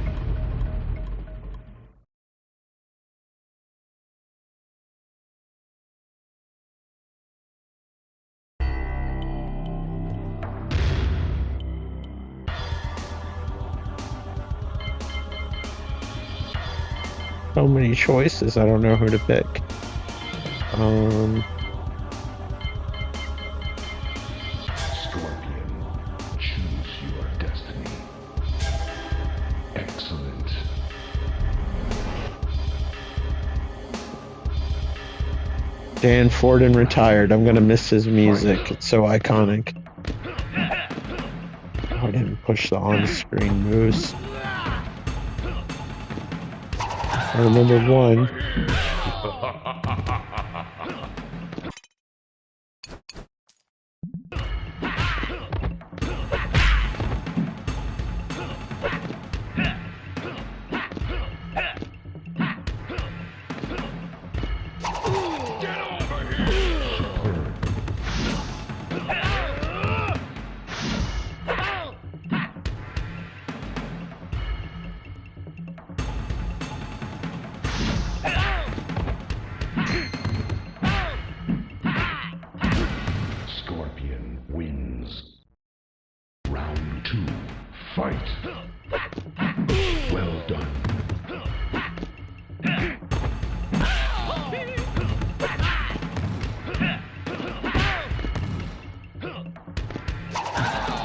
So many choices, I don't know who to pick. Scorpion, choose your destiny. Excellent. Dan Forden retired. I'm gonna miss his music. It's so iconic. I didn't push the on-screen moves. I remember one. Scorpion wins. Round 2. Fight. Well done.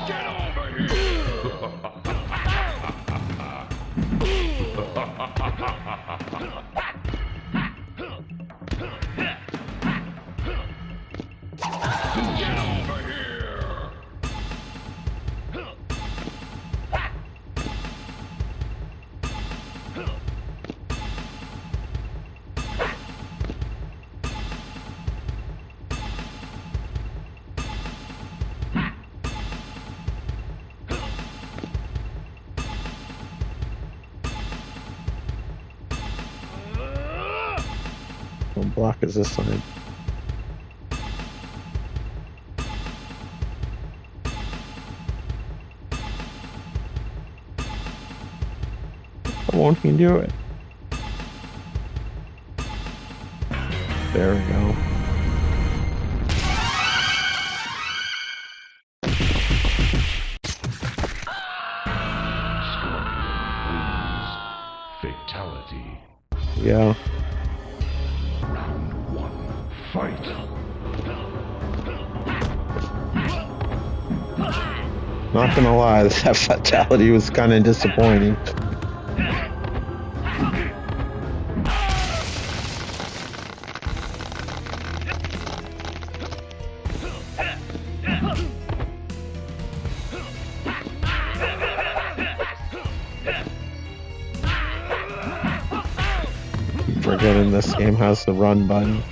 Get over What block is this on? Why won't he do it? There we go. Fatality. Yeah. Round one, fight! Not gonna lie, that fatality was kind of disappointing. Forgetting this game has the run button.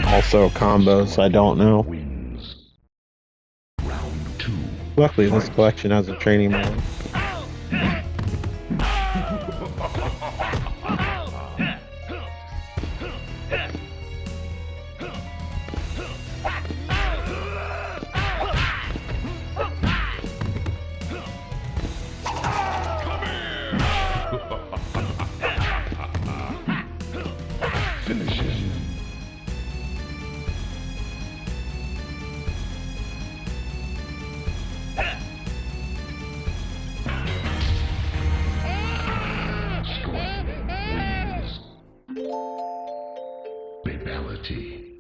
Also combos, I don't know. Wins. Round two. Luckily, this collection has a training mode. Finish him. Scorpion wins. Fatality.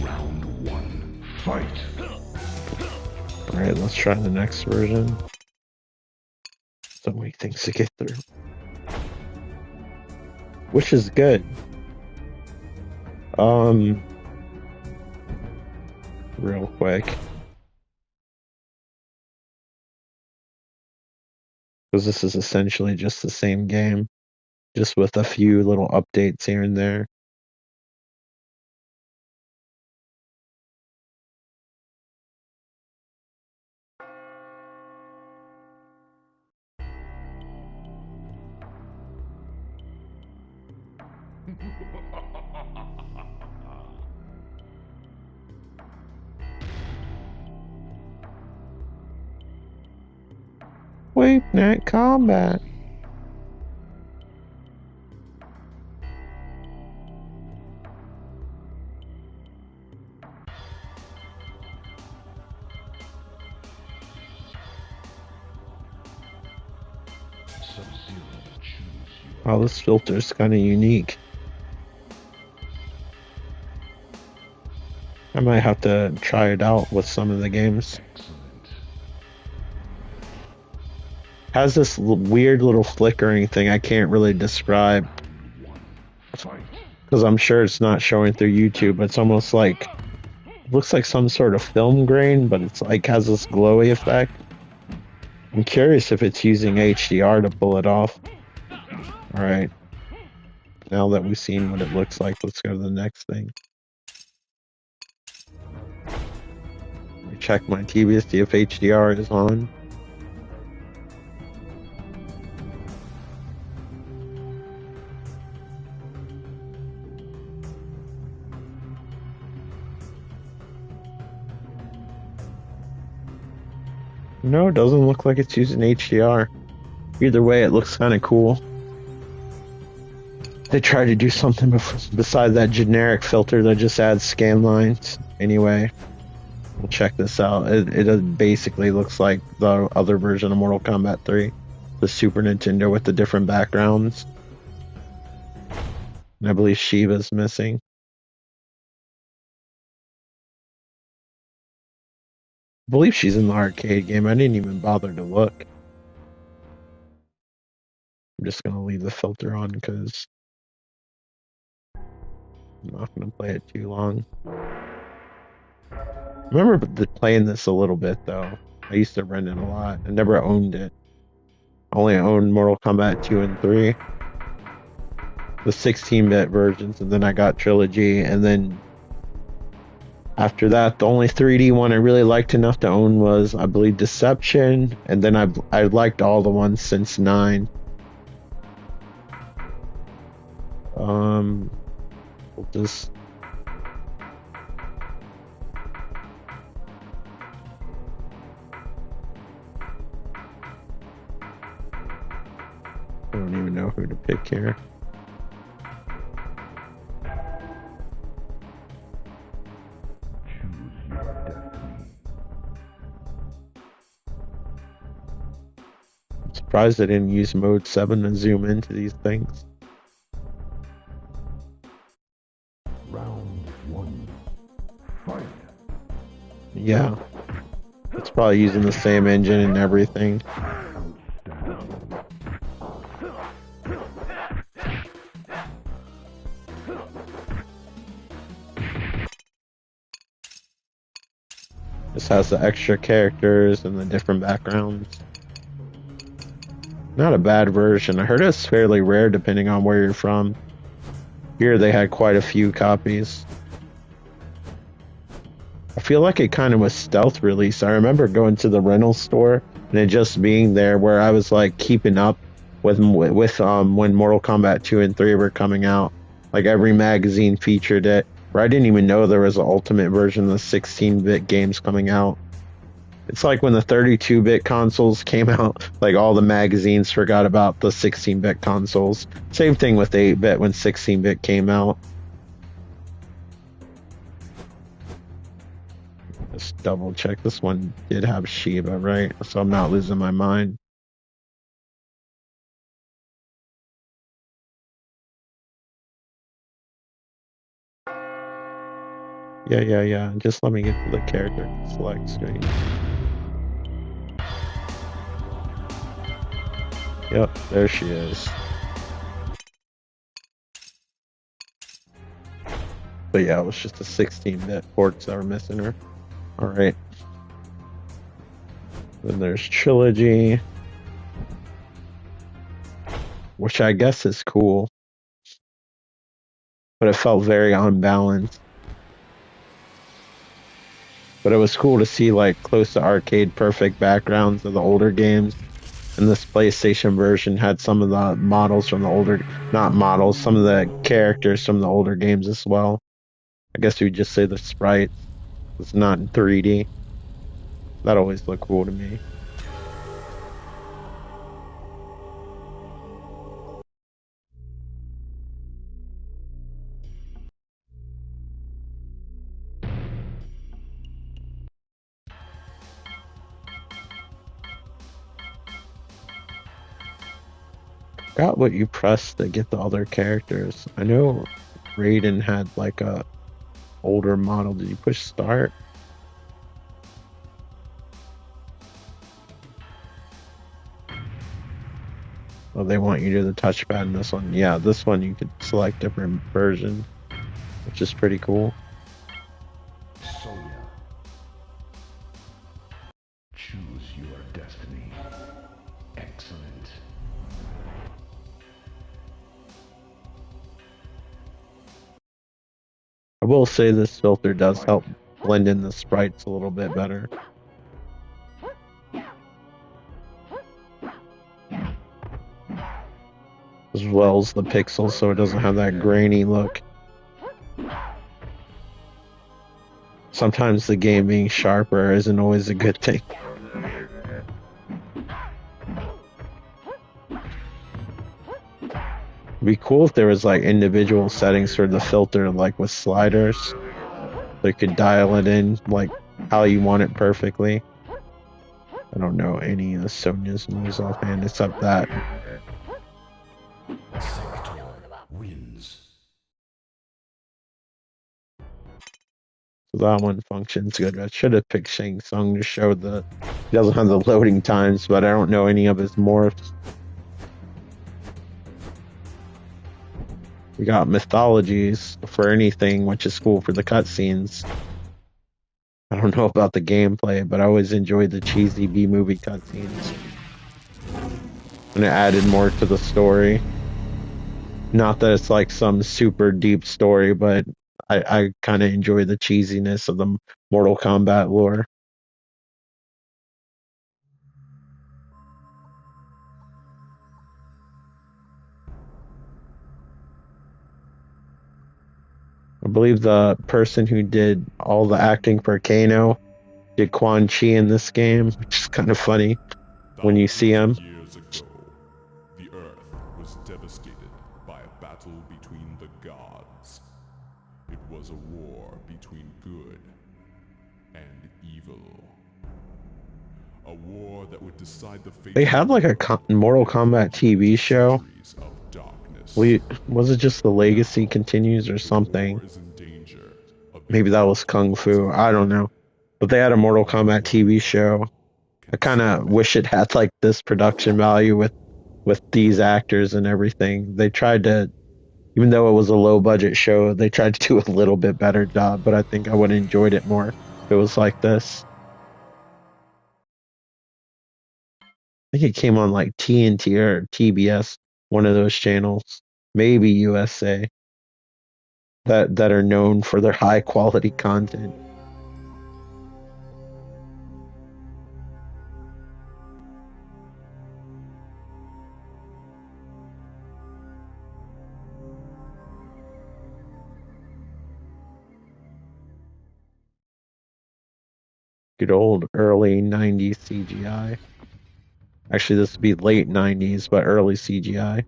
Round one, fight! Alright, let's try the next version. So many things to get through. Which is good. Real quick. Because this is essentially just the same game. Just with a few little updates here and there. Wait, not combat. Sub-Zero, choose your Oh, this filter's kind of unique. I might have to try it out with some of the games. excellent. Has this weird little flickering thing I can't really describe. One, fight! Because I'm sure it's not showing through YouTube. It's almost like, looks like some sort of film grain, but it's like has this glowy effect. I'm curious if it's using HDR to pull it off. Alright. Now that we've seen what it looks like, let's go to the next thing. Let me check my TV to see if HDR is on. No, it doesn't look like it's using HDR. Either way, it looks kind of cool. They try to do something besides that generic filter that just adds scan lines. Anyway, we'll check this out. It basically looks like the other version of Mortal Kombat 3. The Super Nintendo with the different backgrounds. And I believe Shiva's missing. I believe she's in the arcade game. I didn't even bother to look. I'm just going to leave the filter on because I'm not going to play it too long. I remember playing this a little bit though. I used to rent it a lot. I never owned it. I only owned Mortal Kombat 2 and 3. The 16-bit versions, and then I got Trilogy, and then after that, the only 3D one I really liked enough to own was, I believe, Deception, and then I liked all the ones since 9. We'll just... I don't even know who to pick here. Choose your destiny. Let's Surprised they didn't use mode 7 to zoom into these things. Round 1. Fight. Yeah. It's probably using the same engine and everything. This has the extra characters and the different backgrounds. Not a bad version. I heard it's fairly rare depending on where you're from. Here they had quite a few copies. I feel like it kind of was stealth release. I remember going to the rental store and it just being there where I was like keeping up with when Mortal Kombat 2 and 3 were coming out. Like every magazine featured it. Where I didn't even know there was an ultimate version of the 16-bit games coming out. It's like when the 32-bit consoles came out, like all the magazines forgot about the 16-bit consoles. Same thing with 8-bit when 16-bit came out. Let's double check. This one did have Shiva, right? So I'm not losing my mind. Yeah. Just let me get to the character select screen. Yep, there she is. But yeah, it was just the 16-bit ports that were missing her. Alright. Then there's Trilogy, which I guess is cool. But it felt very unbalanced. But it was cool to see like close to arcade perfect backgrounds of the older games. And this PlayStation version had some of the models from the older, not models, some of the characters from the older games as well. I guess you'd just say the sprite. It's not in 3D. That always looked cool to me. Forgot what you pressed to get the other characters. I know Raiden had like a older model. Did you push start? Oh, they want you to do the touchpad in this one. Yeah, this one you could select different version, which is pretty cool. Sonya. Choose your destiny. Excellent. I will say this filter does help blend in the sprites a little bit better. As well as the pixels, so it doesn't have that grainy look. Sometimes the game being sharper isn't always a good thing. It'd be cool if there was like individual settings for the filter, like with sliders. So you could dial it in like how you want it perfectly. I don't know any of Sonya's moves offhand except that. Sector wins. So that one functions good. I should have picked Shang Tsung to show the he doesn't have the loading times, but I don't know any of his morphs. We got mythologies for anything, which is cool for the cutscenes. I don't know about the gameplay, but I always enjoyed the cheesy B-movie cutscenes. And it added more to the story. Not that it's like some super deep story, but I kind of enjoy the cheesiness of the Mortal Kombat lore. I believe the person who did all the acting for Kano did Quan Chi in this game, which is kind of funny when you see him. Years ago, the Earth was devastated by a battle between the gods. It was a war between good and evil. A war that would decide the fate They had like a Mortal Kombat TV show. centuries of darkness. Was it just the legacy continues or The something? war is in danger of Maybe that was Kung Fu. I don't know. But they had a Mortal Kombat TV show. I kind of wish it had like this production value with these actors and everything. They tried to, even though it was a low budget show, they tried to do a little bit better job. But I think I would have enjoyed it more if it was like this. I think it came on like TNT or TBS, one of those channels, maybe USA, that are known for their high quality content. Good old early 90s CGI. Actually, this would be late 90s, but early CGI.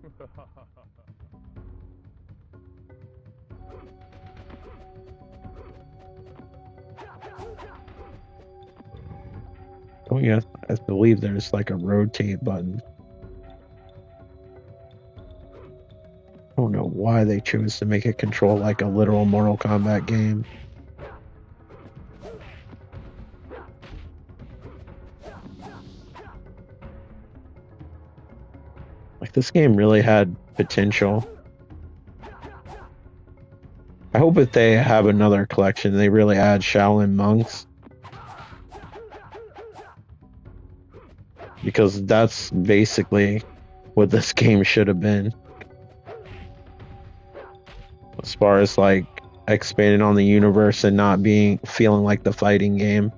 Oh yeah, I believe there's like a rotate button. I don't know why they chose to make it control like a literal Mortal Kombat game. Like this game really had potential. I hope if they have another collection, they really add Shaolin monks. Because that's basically what this game should have been. As far as like expanding on the universe and not feeling like the fighting game.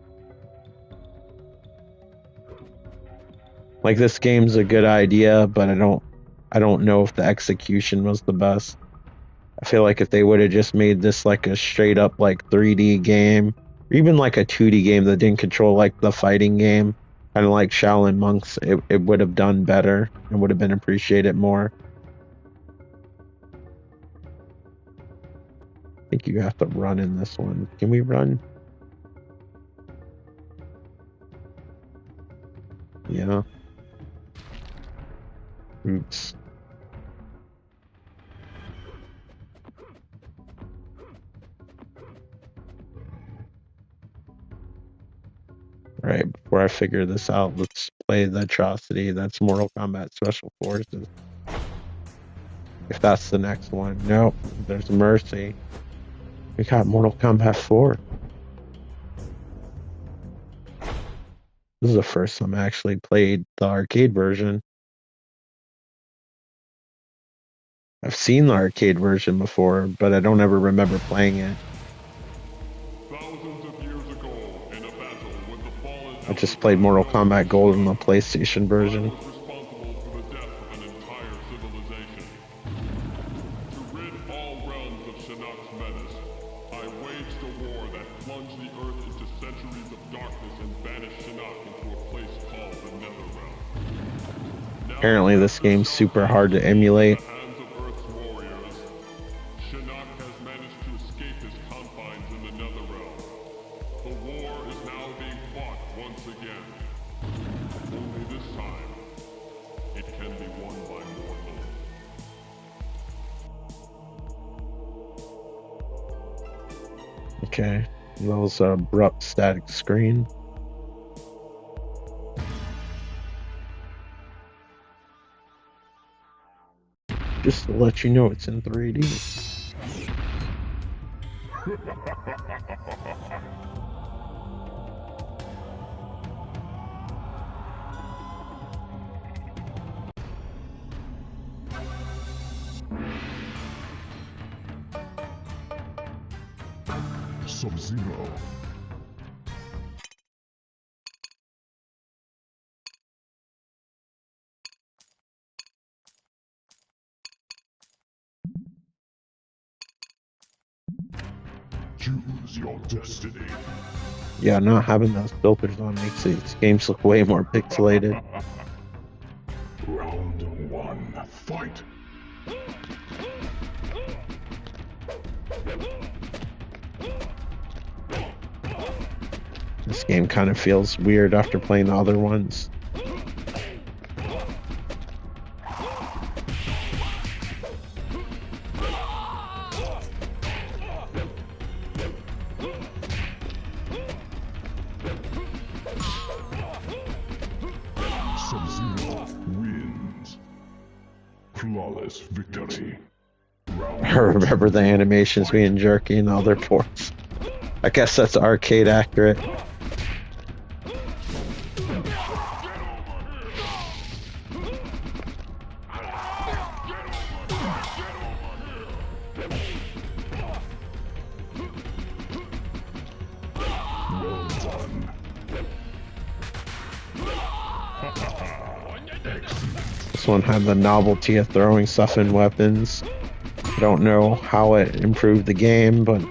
Like this game's a good idea, but I don't know if the execution was the best. I feel like if they would have just made this like a straight up like 3D game, or even like a 2D game that didn't control like the fighting game, kind of like Shaolin Monks, it would have done better and would have been appreciated more. I think you have to run in this one. Can we run? Yeah. Oops. Right, before I figure this out, let's play the atrocity. That's Mortal Kombat Special Forces. If that's the next one. Nope, there's Mercy. We got Mortal Kombat 4. This is the first time I actually played the arcade version. I've seen the arcade version before, but I don't ever remember playing it. Thousands of years ago, in a battle with the fallen I just played Mortal Kombat Gold in the PlayStation version. was responsible for the death of an entire civilization. To rid all realms of Shinnok's menace, I waged a war that plunged the Earth into centuries of darkness and banished Shinnok into a place called the Netherrealm. Apparently this game's super hard to emulate. Hands of Earth's warriors, Shinnok has managed to escape his confines in the Netherrealm. The war is now being fought once again. Only this time, it can be won by mortals. Okay, that was an abrupt static screen. Just to let you know it's in 3D. Sub-Zero. Choose your destiny. Yeah, not having those filters on makes these games look way more pixelated. Round one, fight. This game kind of feels weird after playing the other ones. Sub-Zero wins. Flawless victory. Round I remember the animations being jerky in the other ports. I guess that's arcade accurate. well done. Excellent. This one had the novelty of throwing stuff in weapons. I don't know how it improved the game, but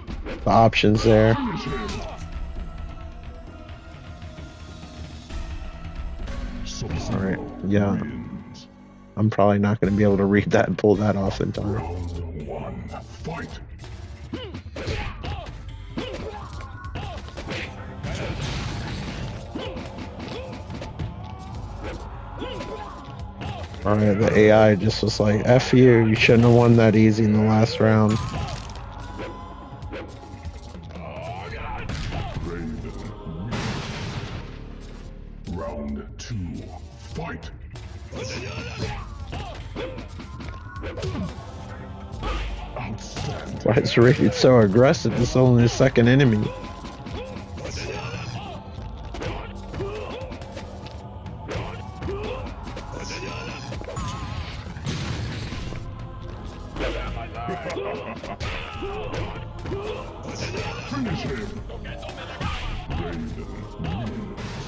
the options there. Finish him. Sub-Zero Alright, yeah. wins. I'm probably not going to be able to read that and pull that off in time. Round one, fight. Alright, the AI just was like, F you, you shouldn't have won that easy in the last round. Raven wins. Round two, fight. Outstanding. Why is Raid so aggressive? It's only the second enemy. Finish him. Raven wins.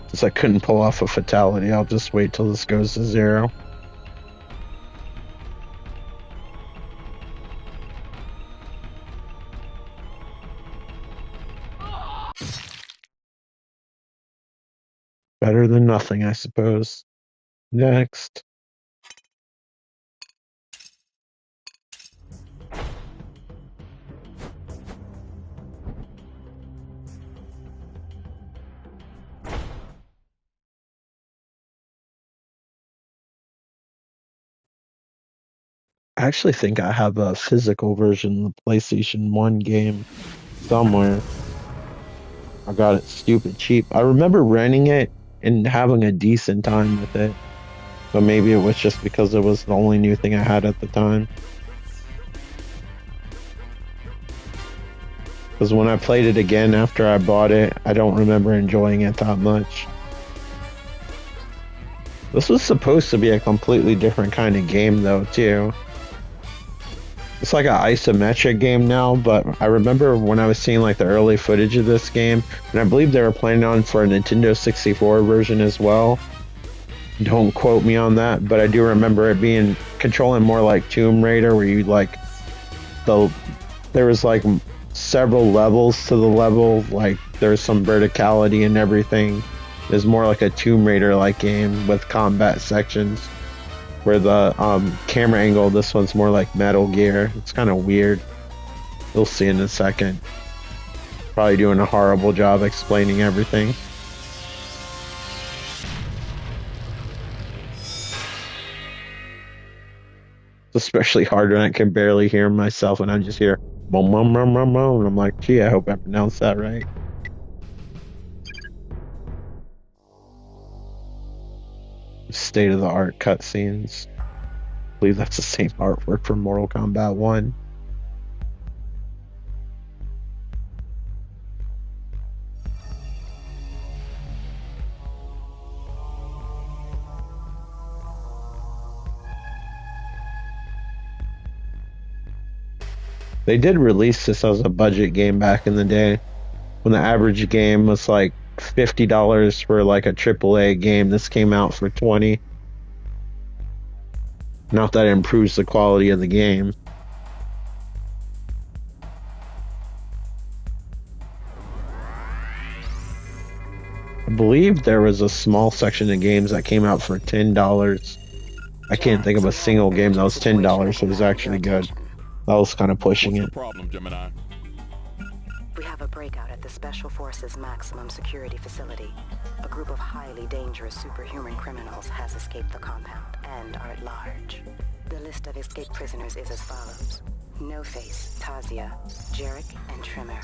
Since I couldn't pull off a fatality, I'll just wait till this goes to 0. Better than nothing, I suppose. Next. I actually think I have a physical version of the PlayStation 1 game somewhere. I got it stupid cheap. I remember renting it and having a decent time with it. But maybe it was just because it was the only new thing I had at the time. Because when I played it again after I bought it, I don't remember enjoying it that much. This was supposed to be a completely different kind of game though, too. It's like an isometric game now, but I remember when I was seeing like the early footage of this game, and I believe they were planning on for a Nintendo 64 version as well. Don't quote me on that, but I do remember it being controlling more like Tomb Raider, where you like there was like several levels to the level, like there's some verticality and everything. It's more like a Tomb Raider like game with combat sections. Where the camera angle, this one's more like Metal Gear. It's kind of weird. You'll see in a second. Probably doing a horrible job explaining everything. It's especially hard when I can barely hear myself and I just hear boom, boom, boom, boom, boom. And I'm like, gee, I hope I pronounced that right. State-of-the-art cutscenes. I believe that's the same artwork from Mortal Kombat 1. They did release this as a budget game back in the day, when the average game was like $50 for like a AAA game. This came out for $20. Not that it improves the quality of the game. I believe there was a small section of games that came out for $10. I can't think of a single game that was $10 that was actually good. That was kind of pushing What's it. the problem, Gemini? breakout at the Special Forces Maximum Security Facility. A group of highly dangerous superhuman criminals has escaped the compound and are at large. The list of escaped prisoners is as follows. No-Face, Tazia, Jarek, and Trimmer.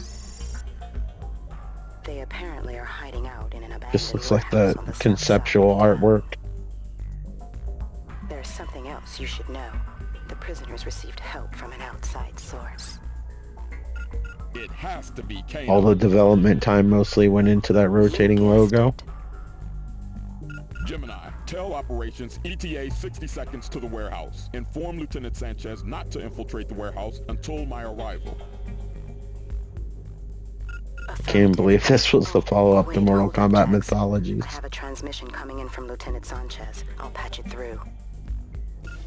They apparently are hiding out in an abandoned Just looks like warehouse the on the south conceptual side of town. artwork. There's something else you should know. The prisoners received help from an outside source. It has to be Kano. All the development time mostly went into that rotating logo. Gemini, tell operations ETA 60 seconds to the warehouse. Inform Lieutenant Sanchez not to infiltrate the warehouse until my arrival. Can't believe this was the follow-up to Wait, Mortal hold up, Kombat Jax. Mythologies. I have a transmission coming in from Lieutenant Sanchez. I'll patch it through.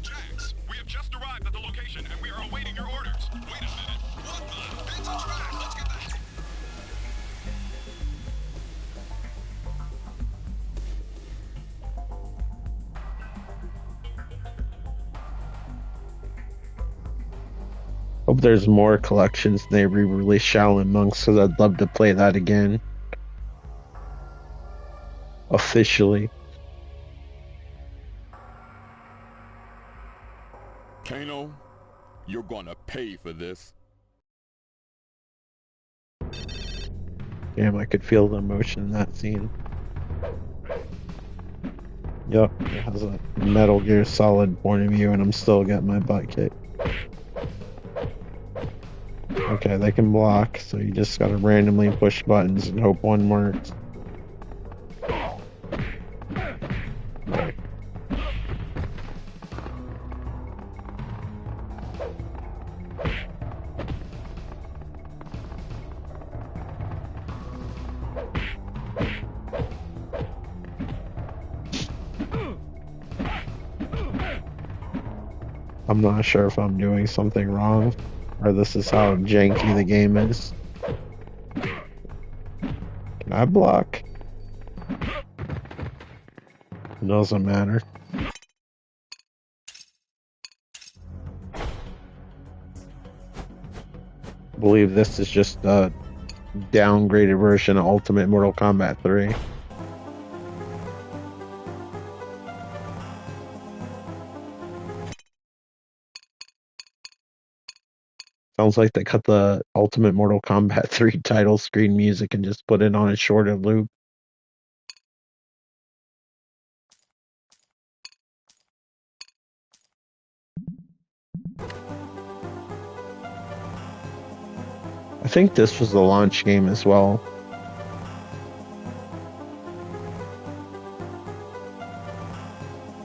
Jax, we have just arrived at the location and we are awaiting your orders. Wait a minute. What the? It's a track. Let's get that. Hope there's more collections and they re-release Shaolin Monks, because I'd love to play that again. Officially. Kano, you're gonna pay for this. Damn, I could feel the emotion in that scene. Yup, it has a Metal Gear Solid point of view and I'm still getting my butt kicked. Okay, they can block, so you just gotta randomly push buttons and hope one works. I'm not sure if I'm doing something wrong, or this is how janky the game is. Can I block? It doesn't matter. I believe this is just a downgraded version of Ultimate Mortal Kombat 3. Sounds like they cut the Ultimate Mortal Kombat 3 title screen music and just put it on a shorter loop. I think this was the launch game as well.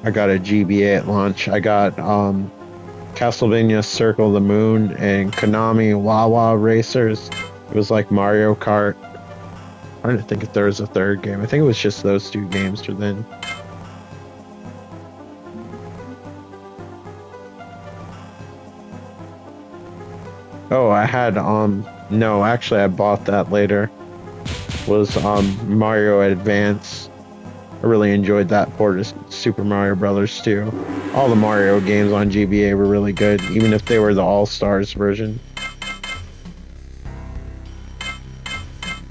I got a GBA at launch. I got Castlevania Circle of the Moon and Konami Wawa Racers. It was like Mario Kart. I didn't think if there was a third game. I think it was just those two games for then. Oh, I had no, actually I bought that later. Was Mario Advance. I really enjoyed that port of Super Mario Brothers too. All the Mario games on GBA were really good, even if they were the All-Stars version.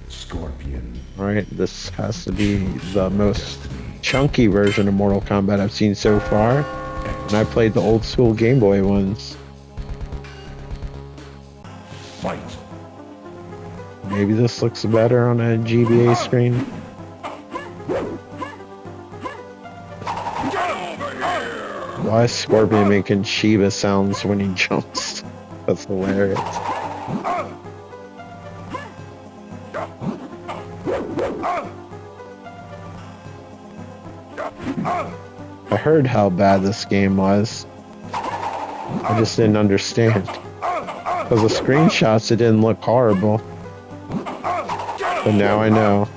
Scorpion. Alright, this has to be the most chunky version of Mortal Kombat I've seen so far. And I played the old school Game Boy ones. Fight. Maybe this looks better on a GBA screen. Why is Scorpion making Shiva sounds when he jumps? That's hilarious. I heard how bad this game was. I just didn't understand. Because the screenshots, it didn't look horrible. But now I know.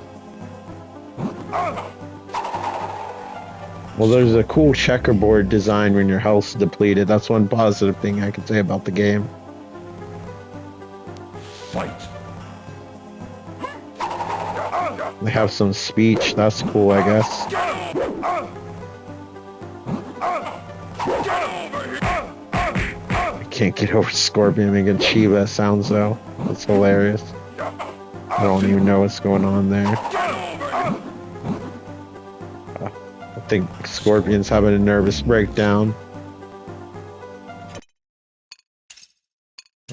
Well, there's a cool checkerboard design when your health's depleted. That's one positive thing I can say about the game. Fight. They have some speech. That's cool, I guess. I can't get over Scorpion making Shiva sounds though. That's hilarious. I don't even know what's going on there. I think Scorpion's having a nervous breakdown.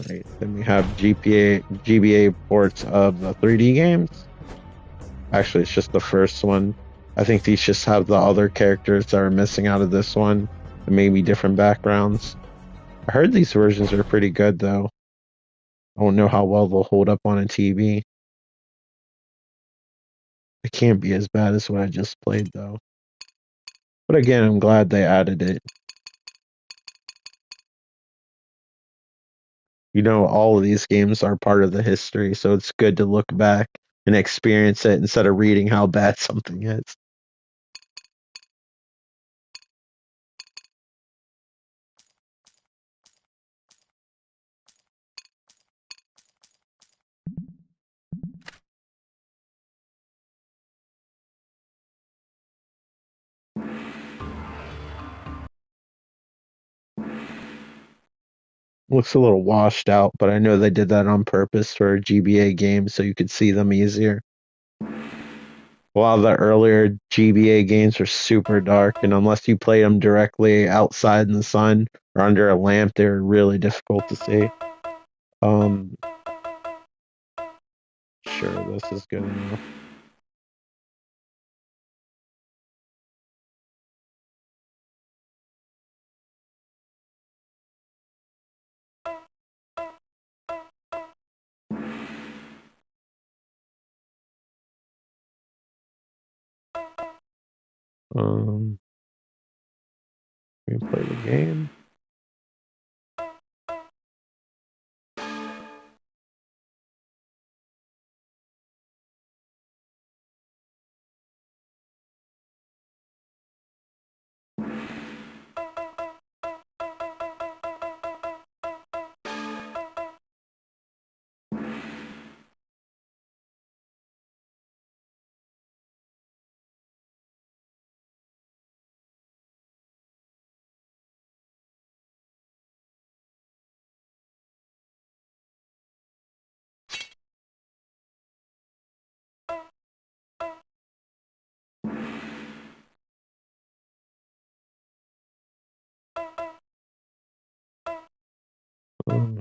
Right, then we have GBA ports of the 3D games. Actually, it's just the first one. I think these just have the other characters that are missing out of this one, and maybe different backgrounds. I heard these versions are pretty good, though. I don't know how well they'll hold up on a TV. It can't be as bad as what I just played, though. But again, I'm glad they added it. You know, all of these games are part of the history, so it's good to look back and experience it instead of reading how bad something is. Looks a little washed out, but I know they did that on purpose for a GBA game so you could see them easier. A lot of the earlier GBA games are super dark, and unless you play them directly outside in the sun or under a lamp, they're really difficult to see. Sure, this is good enough. We can play the game.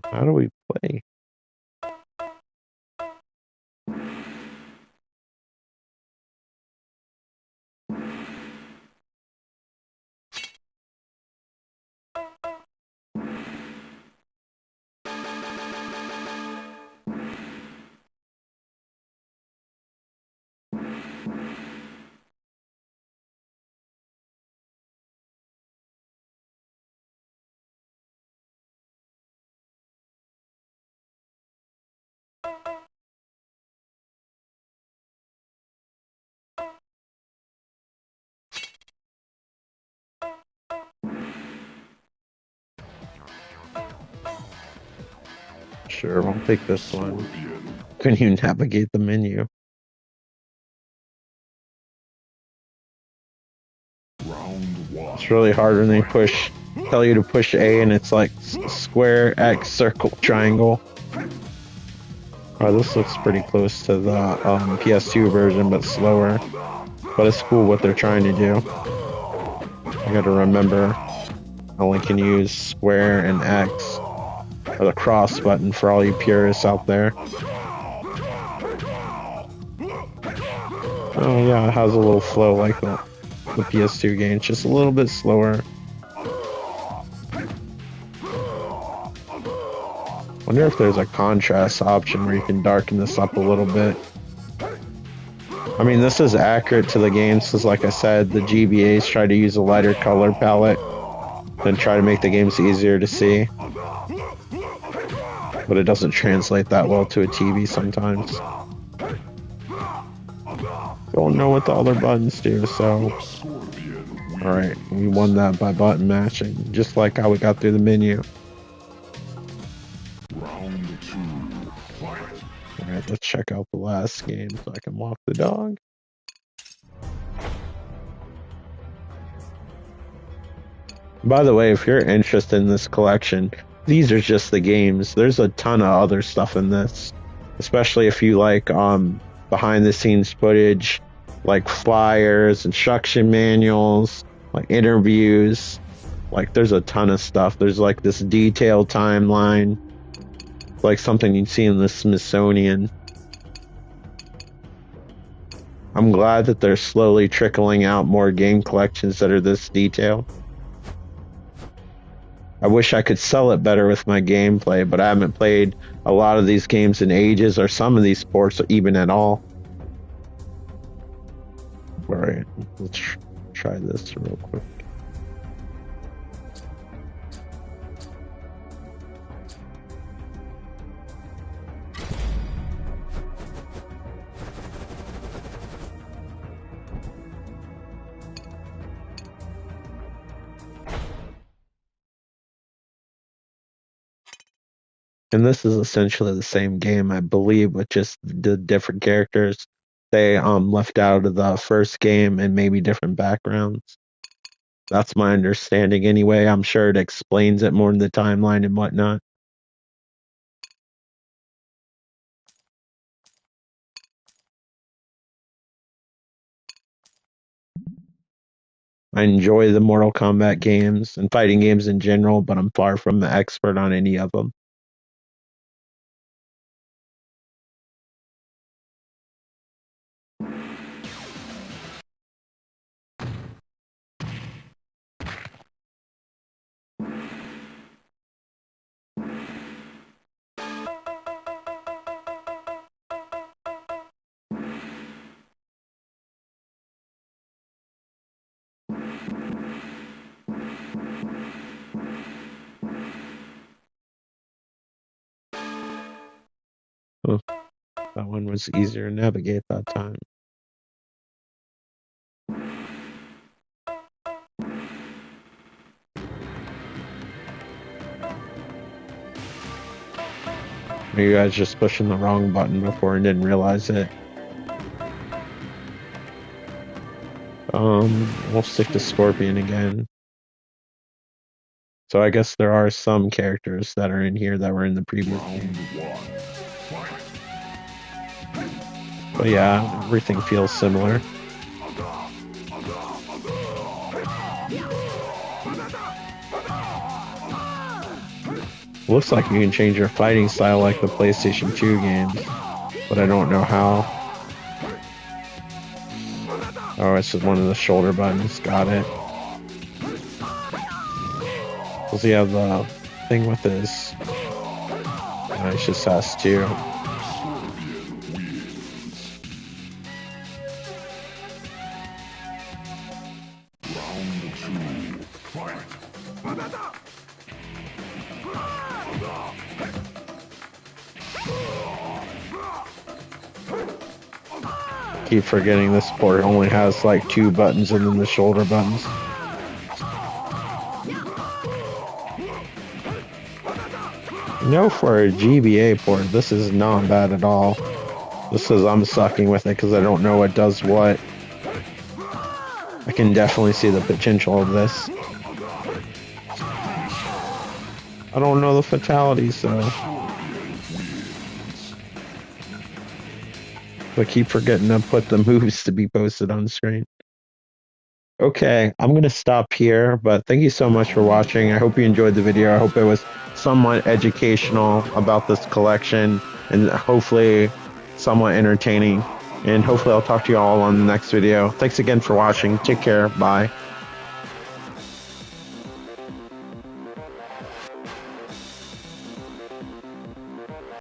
How do we play? Sure, I'll take this one. Couldn't even navigate the menu. It's really hard when they tell you to push A and it's like square, X, circle, triangle. Oh, this looks pretty close to the PS2 version, but slower. But it's cool what they're trying to do. I gotta remember I only can use square and X, or the cross button for all you purists out there. Oh yeah, it has a little flow like the PS2 game, just a little bit slower. Wonder if there's a contrast option where you can darken this up a little bit. I mean, this is accurate to the games because, like I said, the GBAs try to use a lighter color palette and try to make the games easier to see. But it doesn't translate that well to a TV sometimes. Don't know what the other buttons do, so... Alright, we won that by button mashing, just like how we got through the menu. Alright, let's check out the last game so I can walk the dog. By the way, if you're interested in this collection, these are just the games. There's a ton of other stuff in this. especially if you like behind the scenes footage, like flyers, instruction manuals, like interviews. Like there's a ton of stuff. There's like this detailed timeline, like something you'd see in the Smithsonian. I'm glad that they're slowly trickling out more game collections that are this detailed. I wish I could sell it better with my gameplay, but I haven't played a lot of these games in ages, or some of these sports even at all. Alright, let's try this real quick. And this is essentially the same game, I believe, with just the different characters they left out of the first game and maybe different backgrounds. That's my understanding anyway. I'm sure it explains it more in the timeline and whatnot. I enjoy the Mortal Kombat games and fighting games in general, but I'm far from the expert on any of them. Oh, that one was easier to navigate that time. Are you guys just pushing the wrong button before and didn't realize it? We'll stick to Scorpion again. So I guess there are some characters that are in here that were in the previous game. But yeah, everything feels similar. Looks like you can change your fighting style like the PlayStation 2 games, but I don't know how. Oh, it's just one of the shoulder buttons. Got it. Does he have the thing with his... No, it's just has two. Keep forgetting this port only has like two buttons and then the shoulder buttons. No, for a GBA port, this is not bad at all. This is I'm sucking with it because I don't know what does what. I can definitely see the potential of this. I don't know the fatalities though. But keep forgetting to put the moves to be posted on screen. Okay, I'm going to stop here, but thank you so much for watching. I hope you enjoyed the video. I hope it was somewhat educational about this collection and hopefully somewhat entertaining. And hopefully I'll talk to you all on the next video. Thanks again for watching. Take care. Bye.